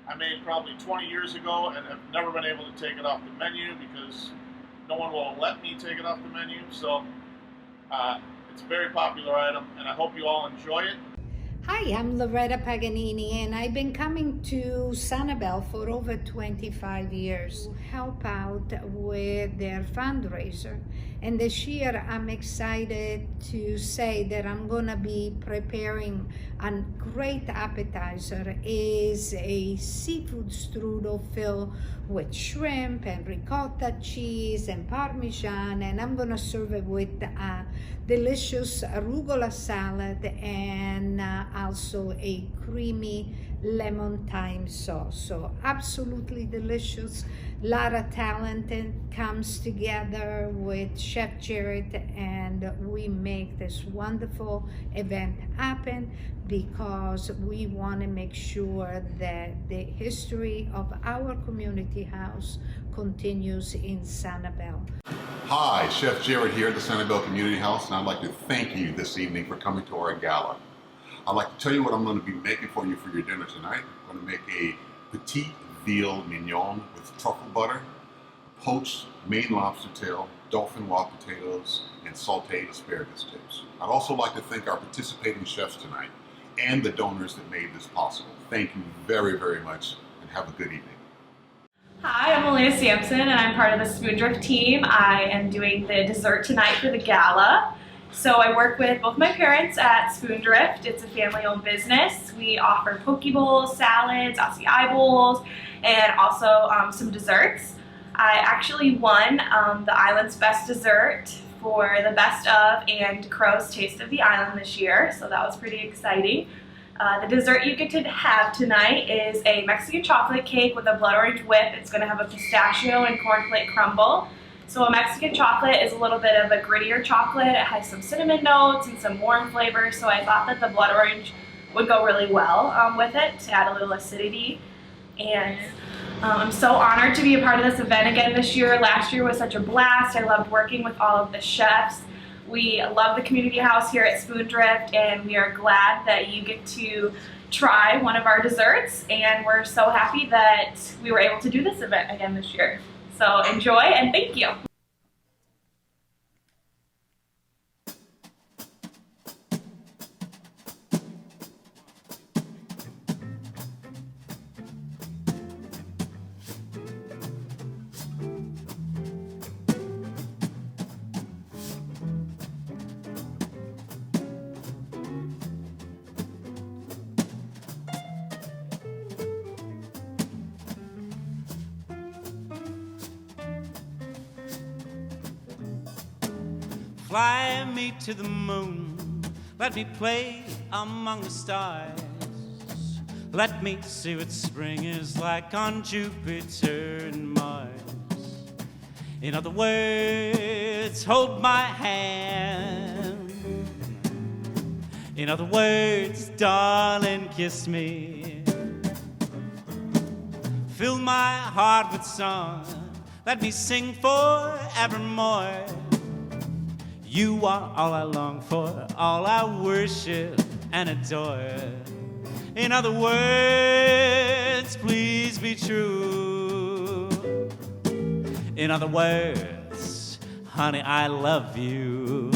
Speaker 10: I made probably 20 years ago and have never been able to take it off the menu because no one will let me take it off the menu. So it's a very popular item, and I hope you all enjoy it.
Speaker 11: Hi, I'm Loretta Paganini, and I've been coming to Sanibel for over 25 years to help out with their fundraiser. And this year, I'm excited to say that I'm gonna be preparing a great appetizer. Is a seafood strudel filled with shrimp and ricotta cheese and parmesan, and I'm gonna serve it with a delicious arugula salad and also a creamy lemon thyme sauce. So absolutely delicious. A lot of talent comes together with Chef Jared, and we make this wonderful event happen because we want to make sure that the history of our community house continues in Sanibel.
Speaker 12: Hi, Chef Jared here at the Sanibel Community House, and I'd like to thank you this evening for coming to our gala. I'd like to tell you what I'm going to be making for you for your dinner tonight. I'm going to make a petite veal mignon with truffle butter, poached Maine lobster tail, dolphin wild potatoes, and sauteed asparagus tips. I'd also like to thank our participating chefs tonight and the donors that made this possible. Thank you very, very much, and have a good evening.
Speaker 8: Hi, I'm Elena Sampson, and I'm part of the Spoondrift team. I am doing the dessert tonight for the gala. So I work with both my parents at Spoondrift. It's a family-owned business. We offer poke bowls, salads, acai bowls, and also some desserts. I actually won the island's best dessert for the Best of and Crow's Taste of the Island this year, so that was pretty exciting. The dessert you get to have tonight is a Mexican chocolate cake with a blood orange whip. It's going to have a pistachio and cornflake crumble. So a Mexican chocolate is a little bit of a grittier chocolate. It has some cinnamon notes and some warm flavors, so I thought that the blood orange would go really well with it to add a little acidity. And I'm so honored to be a part of this event again this year. Last year was such a blast. I loved working with all of the chefs. We love the community house here at Spoondrift, and we are glad that you get to try one of our desserts, and we're so happy that we were able to do this event again this year. So enjoy, and thank you.
Speaker 7: Fly me to the moon, let me play among the stars. Let me see what spring is like on Jupiter and Mars. In other words, hold my hand. In other words, darling, kiss me. Fill my heart with song, let me sing forevermore. You are all I long for, all I worship and adore. In other words, please be true. In other words, honey, I love you.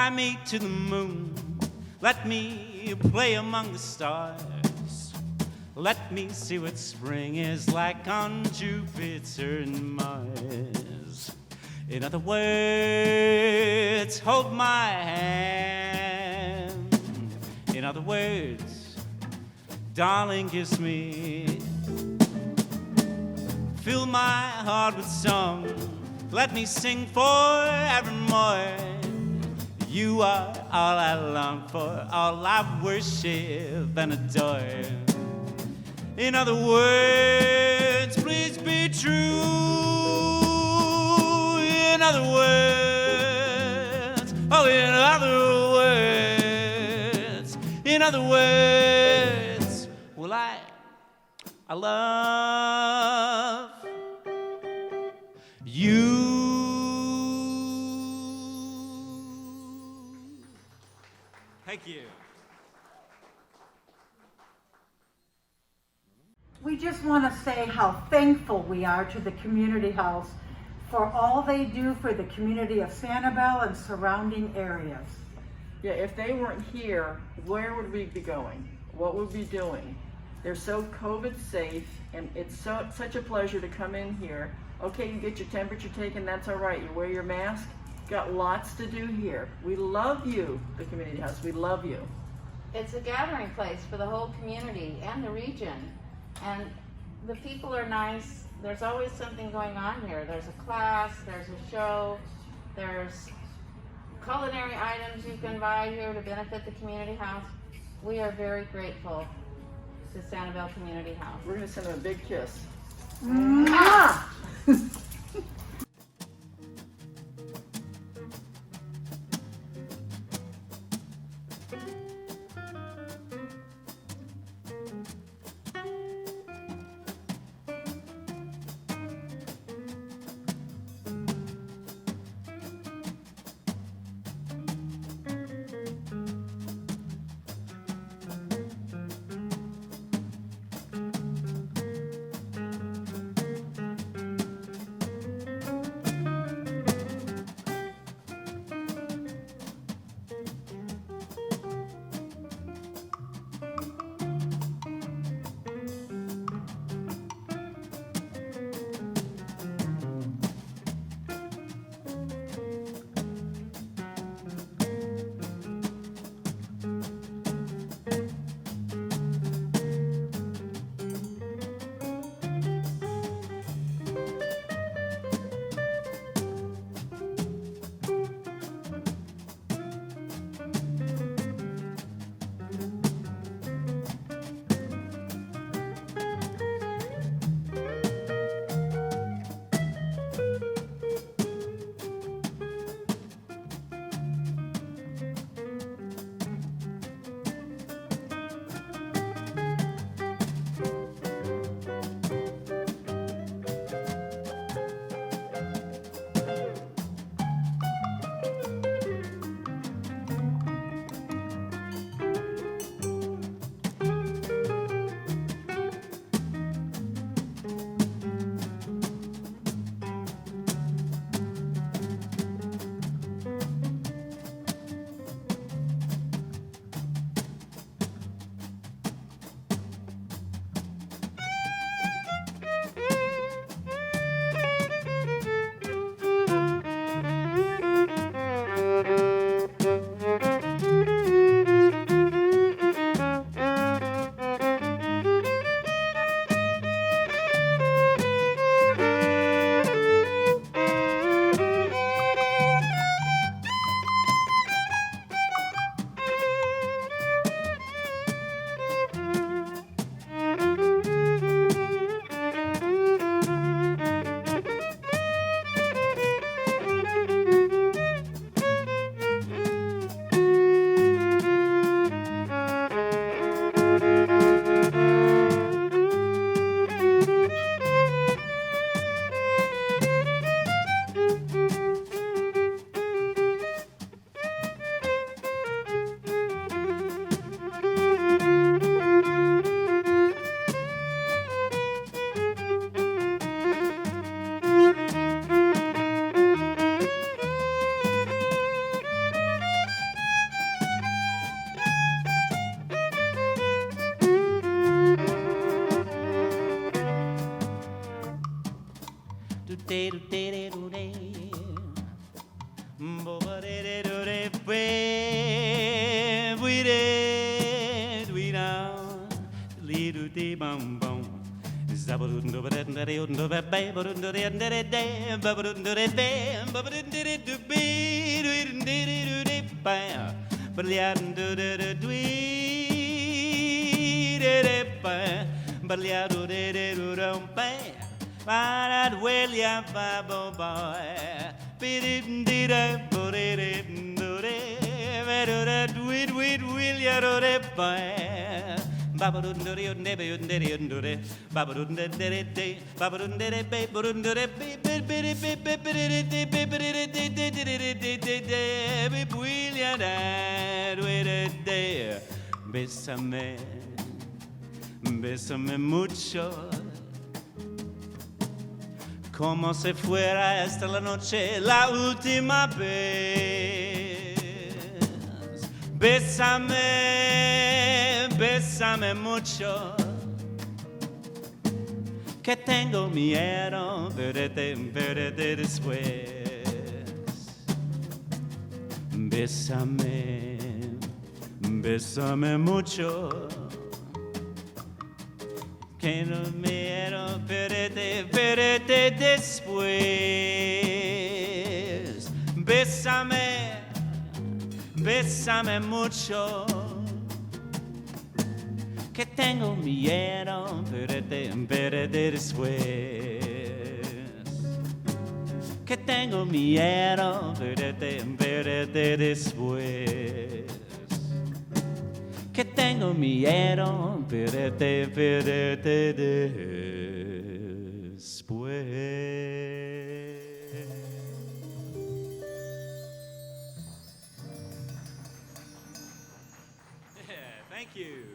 Speaker 7: fly me to the moon. Let me play among the stars. Let me see what spring is like on Jupiter and Mars. In other words, hold my hand. In other words, darling, kiss me. Fill my heart with song. Let me sing forevermore. You are all I long for, all I worship and adore. In other words, please be true. In other words, oh, in other words, in other words, well, I love you. Thank you.
Speaker 13: We just want to say how thankful we are to the community house for all they do for the community of Sanibel and surrounding areas.
Speaker 14: Yeah, if they weren't here, where would we be going? What would we be doing? They're so COVID safe, and it's such a pleasure to come in here. Okay, you get your temperature taken, that's all right. You wear your mask. Got lots to do here. We love you, the community house. We love you.
Speaker 15: It's a gathering place for the whole community and the region. And the people are nice. There's always something going on here. There's a class, there's a show, there's culinary items you can buy here to benefit the community house. We are very grateful to Sanibel Community House.
Speaker 14: We're going to send them a big kiss.
Speaker 13: Mwah!
Speaker 7: Bésame, bésame mucho, como si fuera esta la noche la última vez. Bésame, bésame mucho, que tengo miedo verte después. Bésame, bésame mucho, que no miedo verte después. Bésame, bésame mucho, que tengo miedo verte después. Que tengo miedo verte después. Que tengo miedo verte después. Thank you.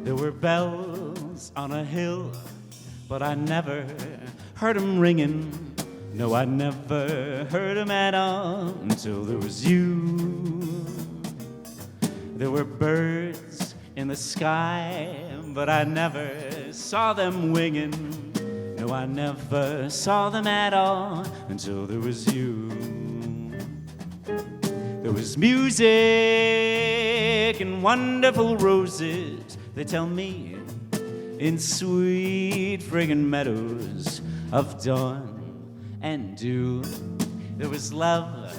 Speaker 7: There were bells on a hill, but I never heard 'em ringing. No, I never heard 'em at all until there was you. There were birds in the sky, but I never saw them winging. No, I never saw them at all until there was you. There was music and wonderful roses, they tell me, in sweet friggin' meadows of dawn and dew. There was love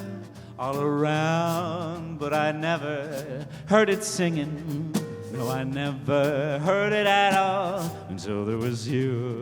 Speaker 7: all around, but I never heard it singing. No, I never heard it at all until there was you.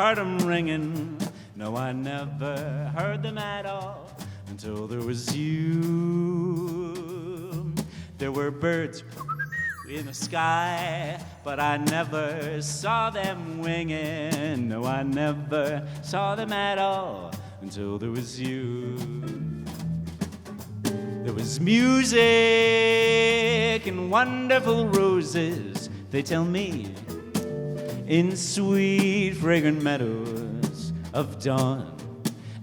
Speaker 7: heard them ringing. No, I never heard them at all until there was you. There were birds in the sky, but I never saw them winging. No, I never saw them at all until there was you. There was music and wonderful roses, they tell me, in sweet fragrant meadows of dawn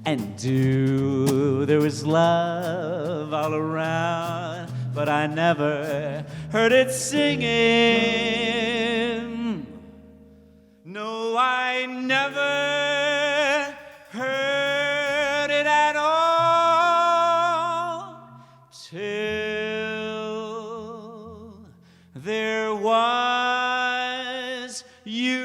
Speaker 7: and dew. There was love all around, but I never heard it singing. No, I never heard it at all till there was you.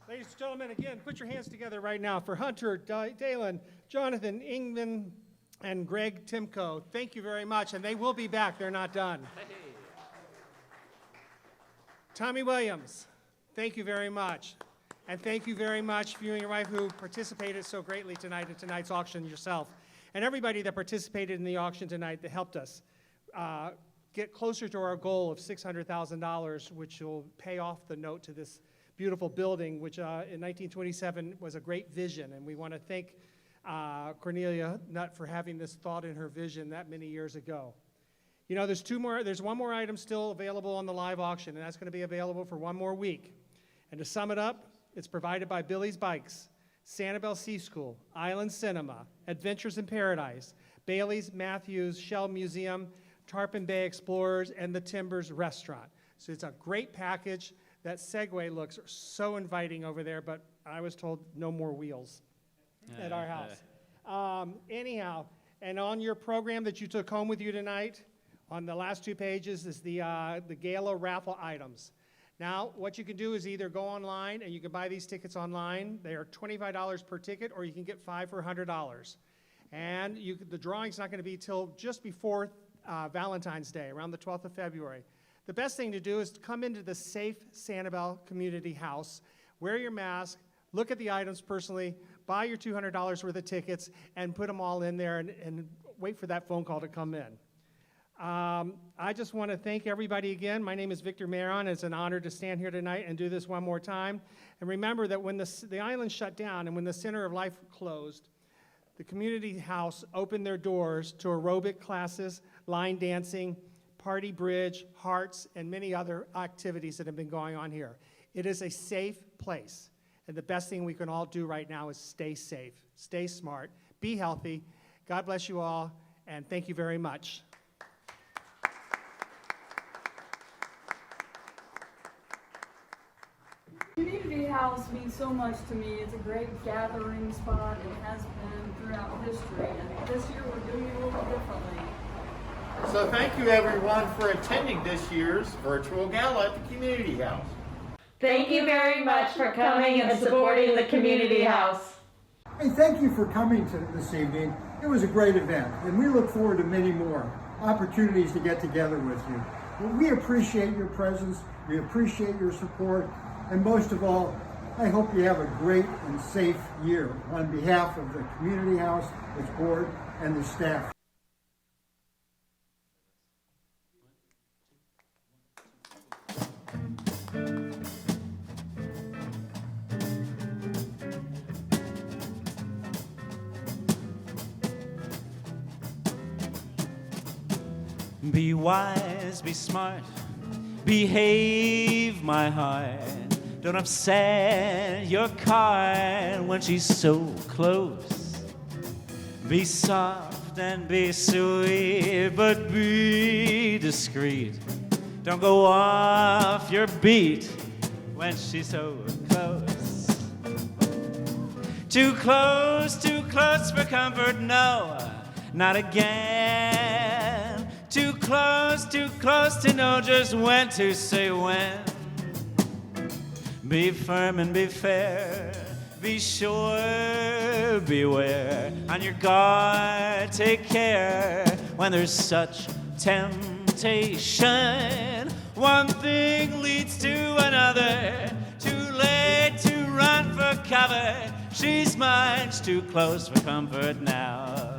Speaker 2: Ladies and gentlemen, again, put your hands together right now for Hunter, Dalen, Jonathan, Ingman, and Greg Timko. Thank you very much, and they will be back. They're not done. Tommy Williams, thank you very much. And thank you very much, you and your wife, who participated so greatly tonight in tonight's auction yourself. And everybody that participated in the auction tonight that helped us get closer to our goal of $600,000, which will pay off the note to this beautiful building, which in 1927 was a great vision. And we want to thank Cornelia Nutt for having this thought in her vision that many years ago. You know, there's one more item still available on the live auction, and that's going to be available for one more week. And to sum it up, it's provided by Billy's Bikes, Sanibel Sea School, Island Cinema, Adventures in Paradise, Bailey's Matthews Shell Museum, Tarpon Bay Explorers, and the Timbers Restaurant. So it's a great package. That Segway looks so inviting over there, but I was told no more wheels at our house. Anyhow, and on your program that you took home with you tonight, on the last 2 pages is the Gala raffle items. Now, what you can do is either go online and you can buy these tickets online. They are $25 per ticket, or you can get 5 for $100. And the drawing's not going to be till just before Valentine's Day, around the 12th of February. The best thing to do is to come into the safe Sanibel Community House, wear your mask, look at the items personally, buy your $200 worth of tickets, and put them all in there and wait for that phone call to come in. I just want to thank everybody again. My name is Victor Maron. It's an honor to stand here tonight and do this one more time. And remember that when the island shut down and when the Center of Life closed, the community house opened their doors to aerobic classes, line dancing, party bridge, hearts, and many other activities that have been going on here. It is a safe place. And the best thing we can all do right now is stay safe, stay smart, be healthy. God bless you all, and thank you very much.
Speaker 16: Community House means so much to me. It's a great gathering spot. It has been throughout history, and this year we're doing it a little differently.
Speaker 1: So thank you everyone for attending this year's virtual gala at the Community House.
Speaker 5: Thank you very much for coming and supporting the Community House.
Speaker 1: Hey, thank you for coming this evening. It was a great event, and we look forward to many more opportunities to get together with you. Well, we appreciate your presence, we appreciate your support, and most of all, I hope you have a great and safe year on behalf of the Community House, its board, and the staff.
Speaker 7: Be wise, be smart, behave, my heart. Don't upset your car when she's so close. Be soft and be sweet, but be discreet. Don't go off your beat when she's so close. Too close for comfort, no, not again. Too close to know just when to say when. Be firm and be fair, be sure, beware, on your guard, take care when there's such temptation. One thing leads to another, too late to run for cover. She's much too close for comfort now.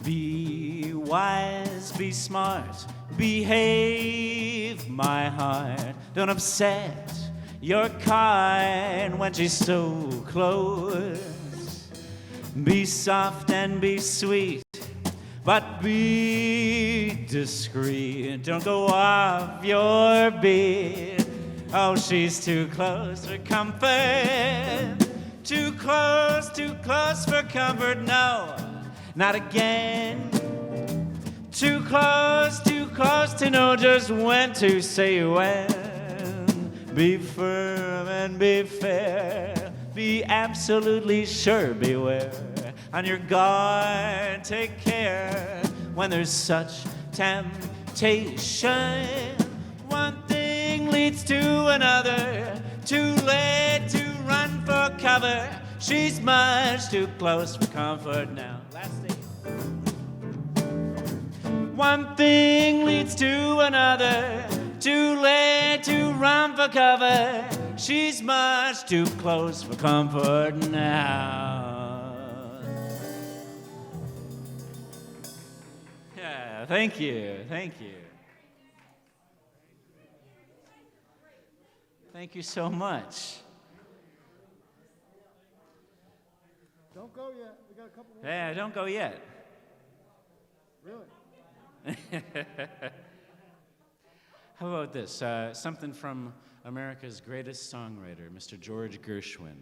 Speaker 7: Be wise, be smart, behave, my heart. Don't upset your kind when she's so close. Be soft and be sweet, but be discreet. Don't go off your beat. Oh, she's too close for comfort. Too close for comfort. No, not again. Too close to know just when to say when. Be firm and be fair. Be absolutely sure, beware. On your guard, take care when there's such temptation. One thing leads to another. Too late to run for cover. She's much too close for comfort now. Last thing. One thing leads to another. Too late to run for cover. She's much too close for comfort now. Yeah, thank you, thank you. Thank you so much.
Speaker 1: Don't go yet. We got a couple more.
Speaker 7: Yeah, don't go yet.
Speaker 1: Really?
Speaker 7: How about this? Something from America's greatest songwriter, Mr. George Gershwin.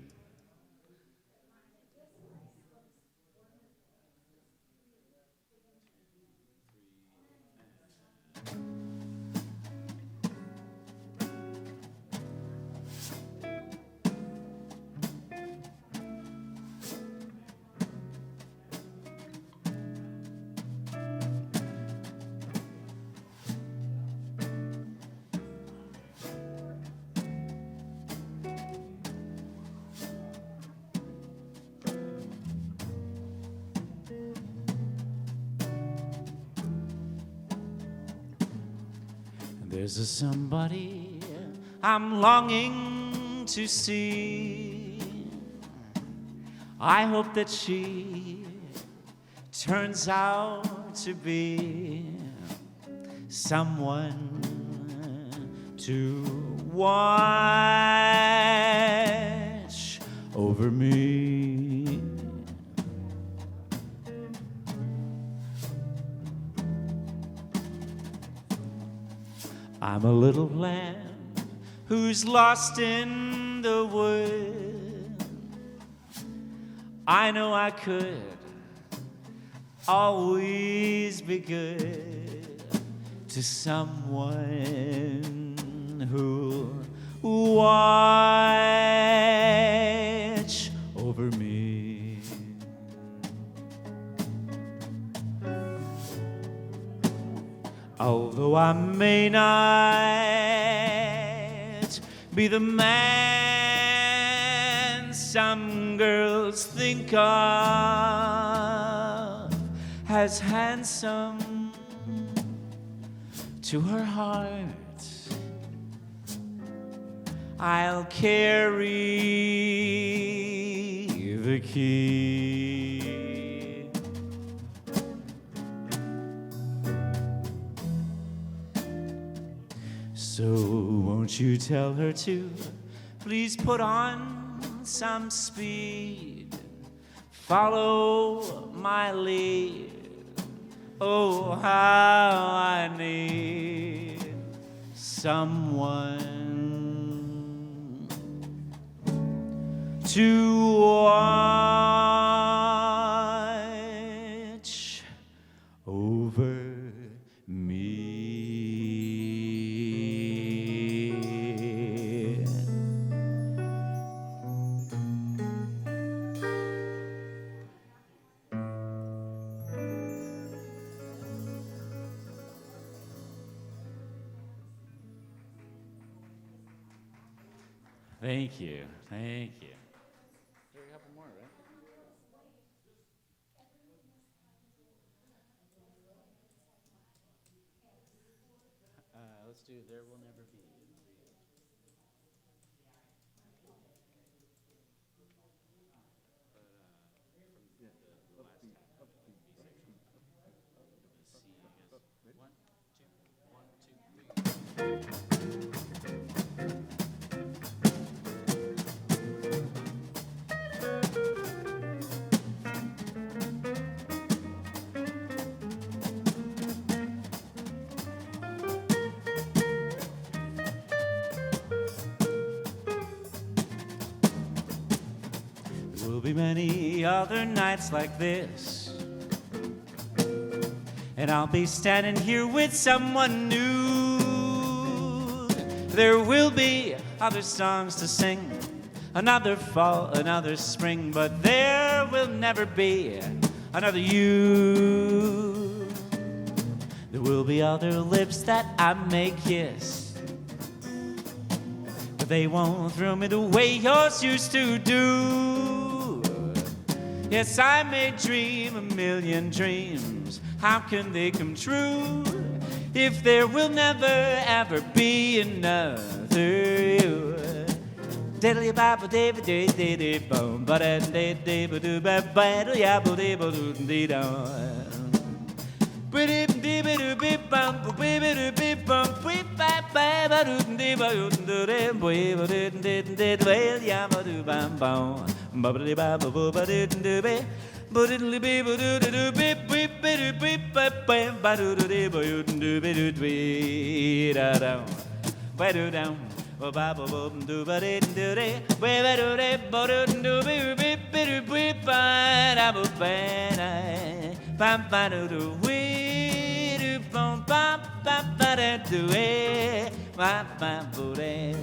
Speaker 7: There's a somebody I'm longing to see. I hope that she turns out to be someone to to watch over me. I'm a little lamb who's lost in the wood. I know I could always be good to someone who'll watch over me. Although I may not be the man some girls think of as handsome to her heart, I'll carry the key. So won't you tell her to please put on some speed, follow my lead. Oh, how I need someone to watch over me. Thank you. Thank you. There a couple more, right? Let's do There Will Never Be. There will be many other nights like this, and I'll be standing here with someone new. There will be other songs to sing, another fall, another spring, but there will never be another you. There will be other lips that I may kiss, but they won't thrill me the way yours used to do. Yes, I may dream a million dreams. How can they come true if there will never ever be another you? Diddly baba dee dee dee dee boom, ba da dee dee ba doo ba ba doo ya ba dee ba doo dee da. Ba dee dee ba doo beep bum ba dee doo beep bum beep ba ba ba doo dee ba doo doo dee ba ba dee dee dee dee ya ba doo bum bum ba ba dee ba ba ba dee doo be. Ba diddly bee ba doo doo beep beep ba doo beep ba ba ba doo dee ba doo doo be doo dee da da. Ba doo down. Ba ba ba ba do ba dee doo dee ba ba doo dee ba doo doo beep beep ba doo beep ba da ba ba da ba ba doo doo wee doo bum ba ba ba da doo eh ba ba boo dee.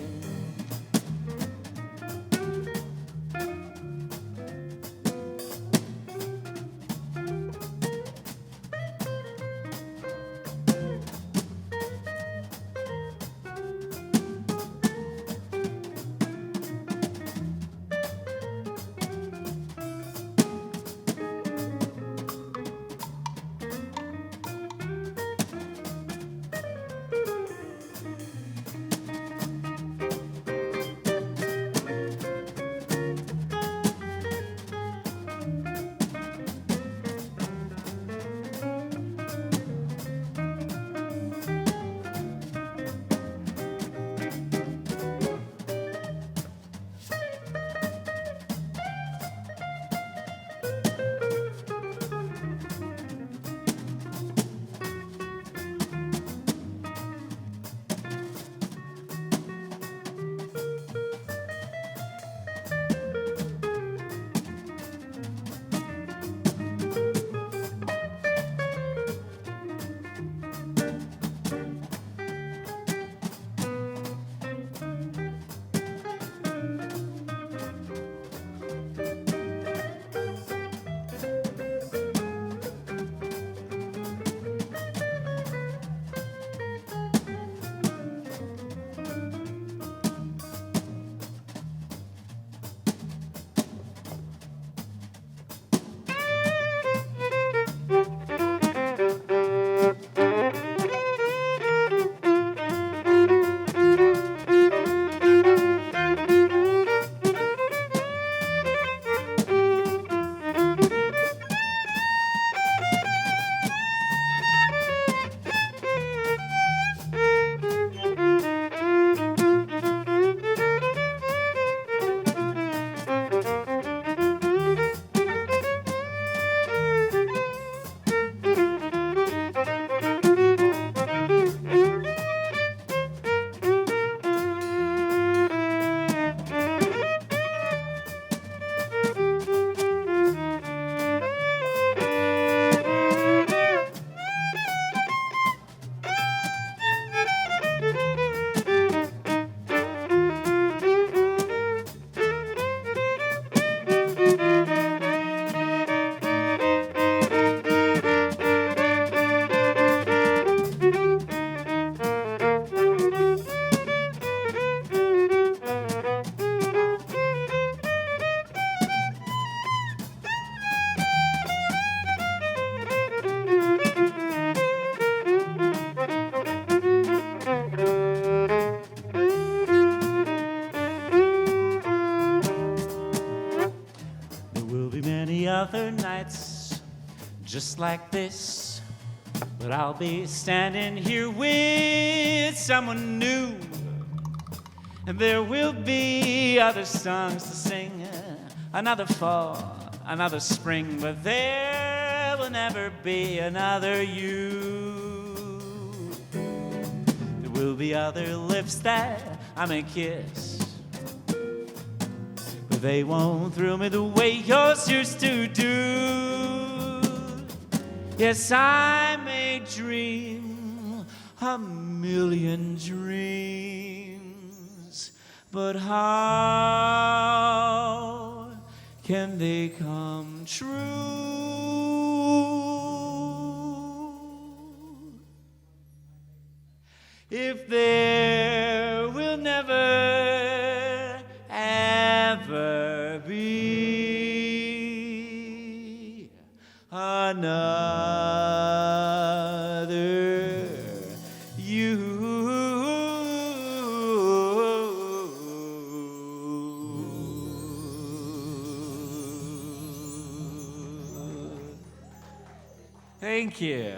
Speaker 7: other nights just like this, but I'll be standing here with someone new, and there will be other songs to sing, another fall, another spring, but there will never be another you. There will be other lips that I may kiss, but they won't thrill me the way yours used to do. Yes, I may dream a million dreams, but how can they come true? If there will never, ever be another you. Thank you.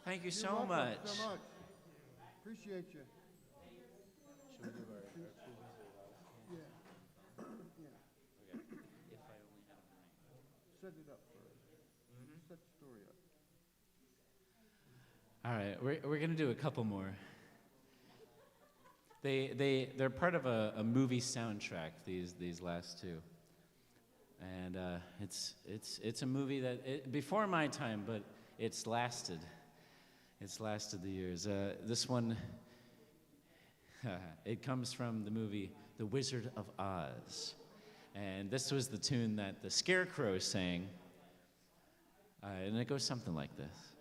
Speaker 7: Thank you so
Speaker 1: You're welcome
Speaker 7: much.
Speaker 1: so much. Appreciate you. Yeah. Set it up first. Set the story up.
Speaker 7: All right, we're gonna do a couple more. They're part of a movie soundtrack. These last two, and it's a movie that before my time, but it's lasted. It's lasted the years. This one, it comes from the movie The Wizard of Oz, and this was the tune that the Scarecrow sang, and it goes something like this.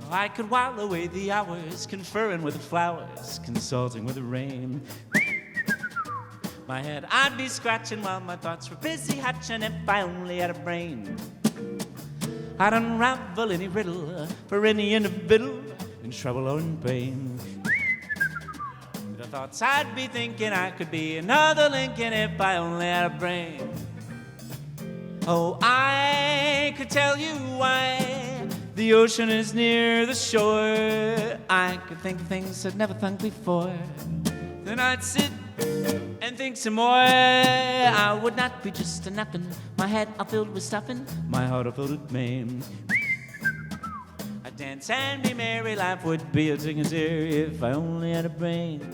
Speaker 7: I could while away the hours, conferring with the flowers, consulting with the rain. My head I'd be scratching while my thoughts were busy hatching. If I only had a brain, I'd unravel any riddle for any individual in trouble or in pain. With the thoughts I'd be thinking, I could be another Lincoln if I only had a brain. Oh, I could tell you why the ocean is near the shore. I could think of things I'd never thunk before. Then I'd sit and think some more. I would not be just a napping, my head all filled with stuffing, my heart all filled with pain. I'd dance and be merry, life would be a ting-a-tear if I only had a brain.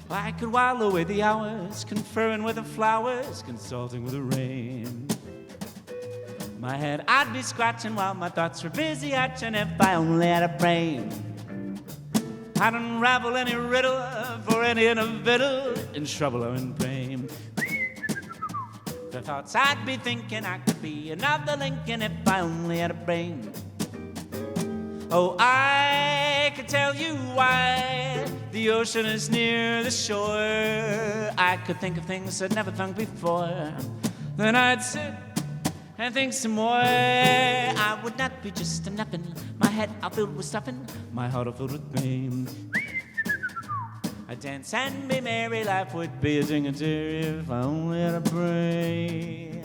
Speaker 7: I could while away the hours, conferring with the flowers, consulting with the rain. My head I'd be scratching while my thoughts were busy hatching. If I only had a brain, I'd unravel any riddle for any individual in trouble or in pain. The thoughts I'd be thinking, I could be another Lincoln if I only had a brain. Oh, I could tell you why the ocean is near the shore. I could think of things I'd never thunk before. Then I'd sit and think some more. I would not be just a napping, my head all filled with stuffing, my heart all filled with pain. I'd dance and be merry, life would be a ting-a-tear if I only had a brain.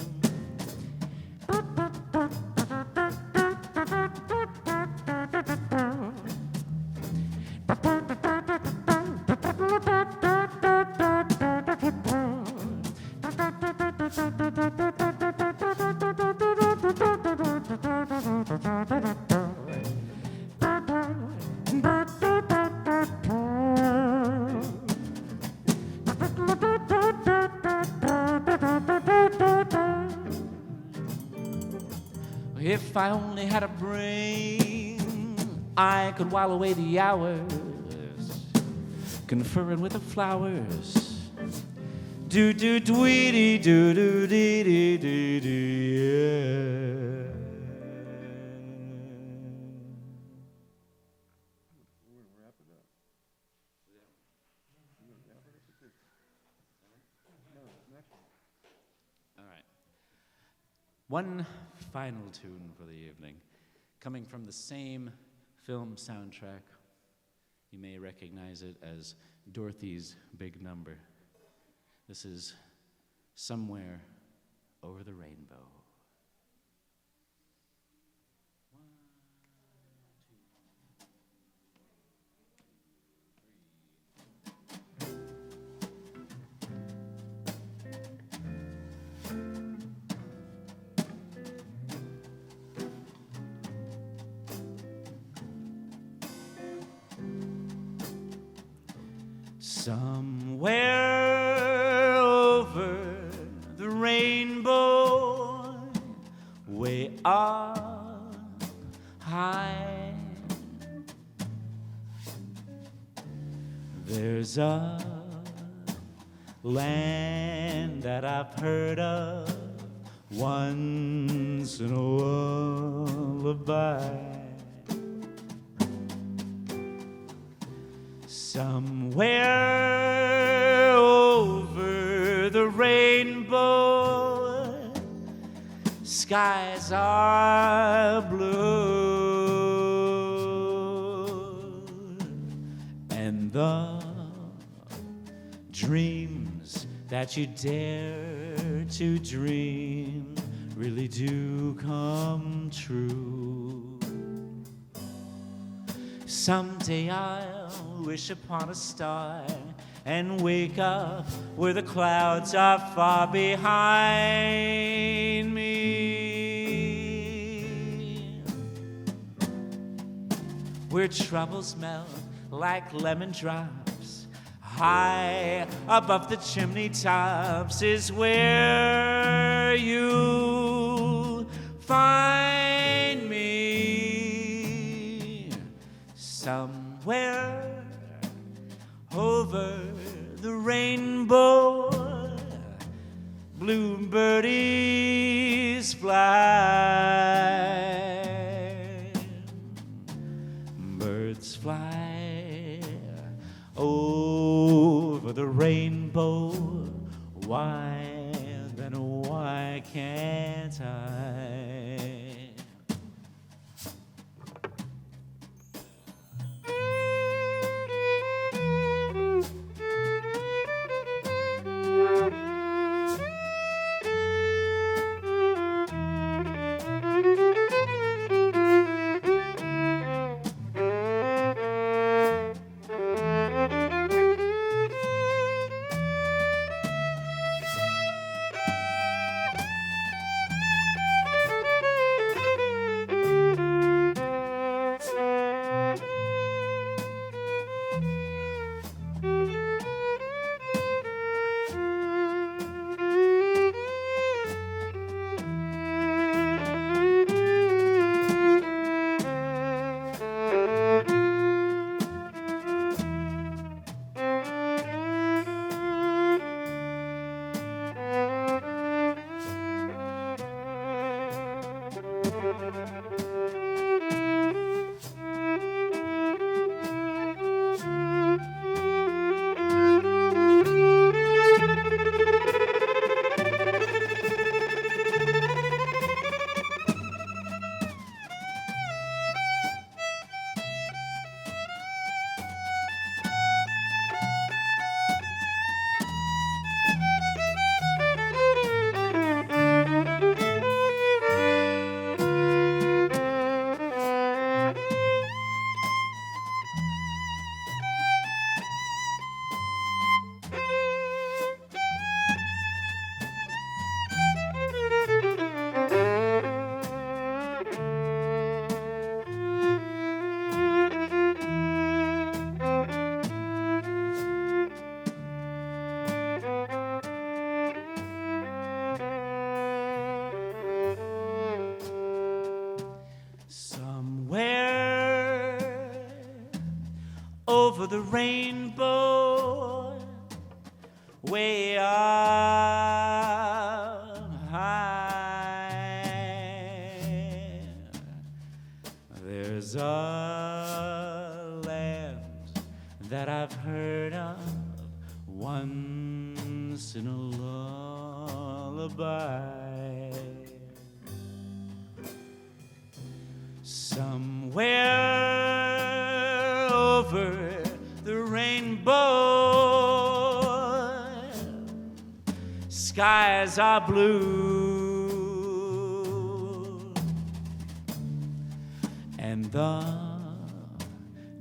Speaker 7: If I only had a brain, I could while away the hours, conferring with the flowers. Do do dweety do do dee dee dee dee, yeah. All right. One final tune for the evening, coming from the same film soundtrack. You may recognize it as Dorothy's Big Number. This is Somewhere Over the Rainbow. Somewhere over the rainbow, way up high, there's a land that I've heard of once in a lullaby. Somewhere over the rainbow, skies are blue, and the dreams that you dare to dream really do come true. Someday I'll wish upon a star and wake up where the clouds are far behind me, where troubles melt like lemon drops high above the chimney tops is where you find me. Somewhere over the rainbow, blue birdies fly, birds fly over the rainbow. Why then why can't I? over the rainbow, way up high. There's a land that I've heard of once in a lullaby. Somewhere over the rainbow, skies are blue, and the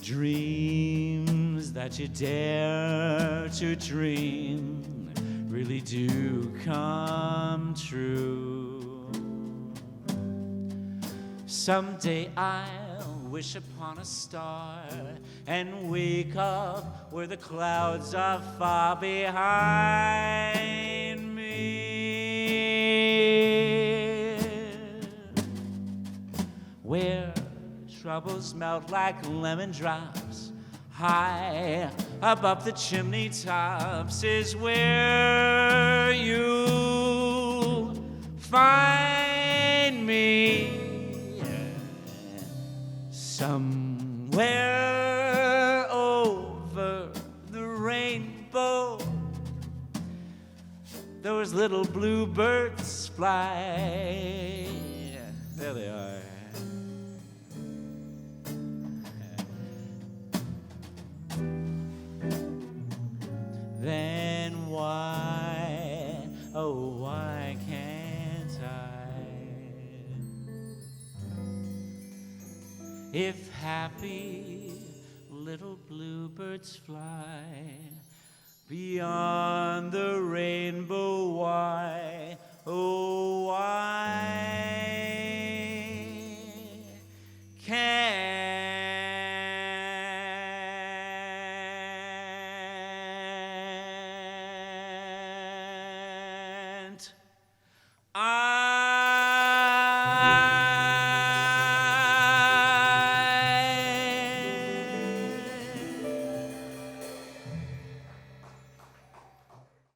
Speaker 7: dreams that you dare to dream really do come true. Someday I'll wish upon a star and wake up where the clouds are far behind me, where troubles melt like lemon drops. High above the chimney tops is where you'll find me. Somewhere over the rainbow, those little bluebirds fly. There they are. Then why, oh why can't I? If happy little bluebirds fly beyond the rainbow, why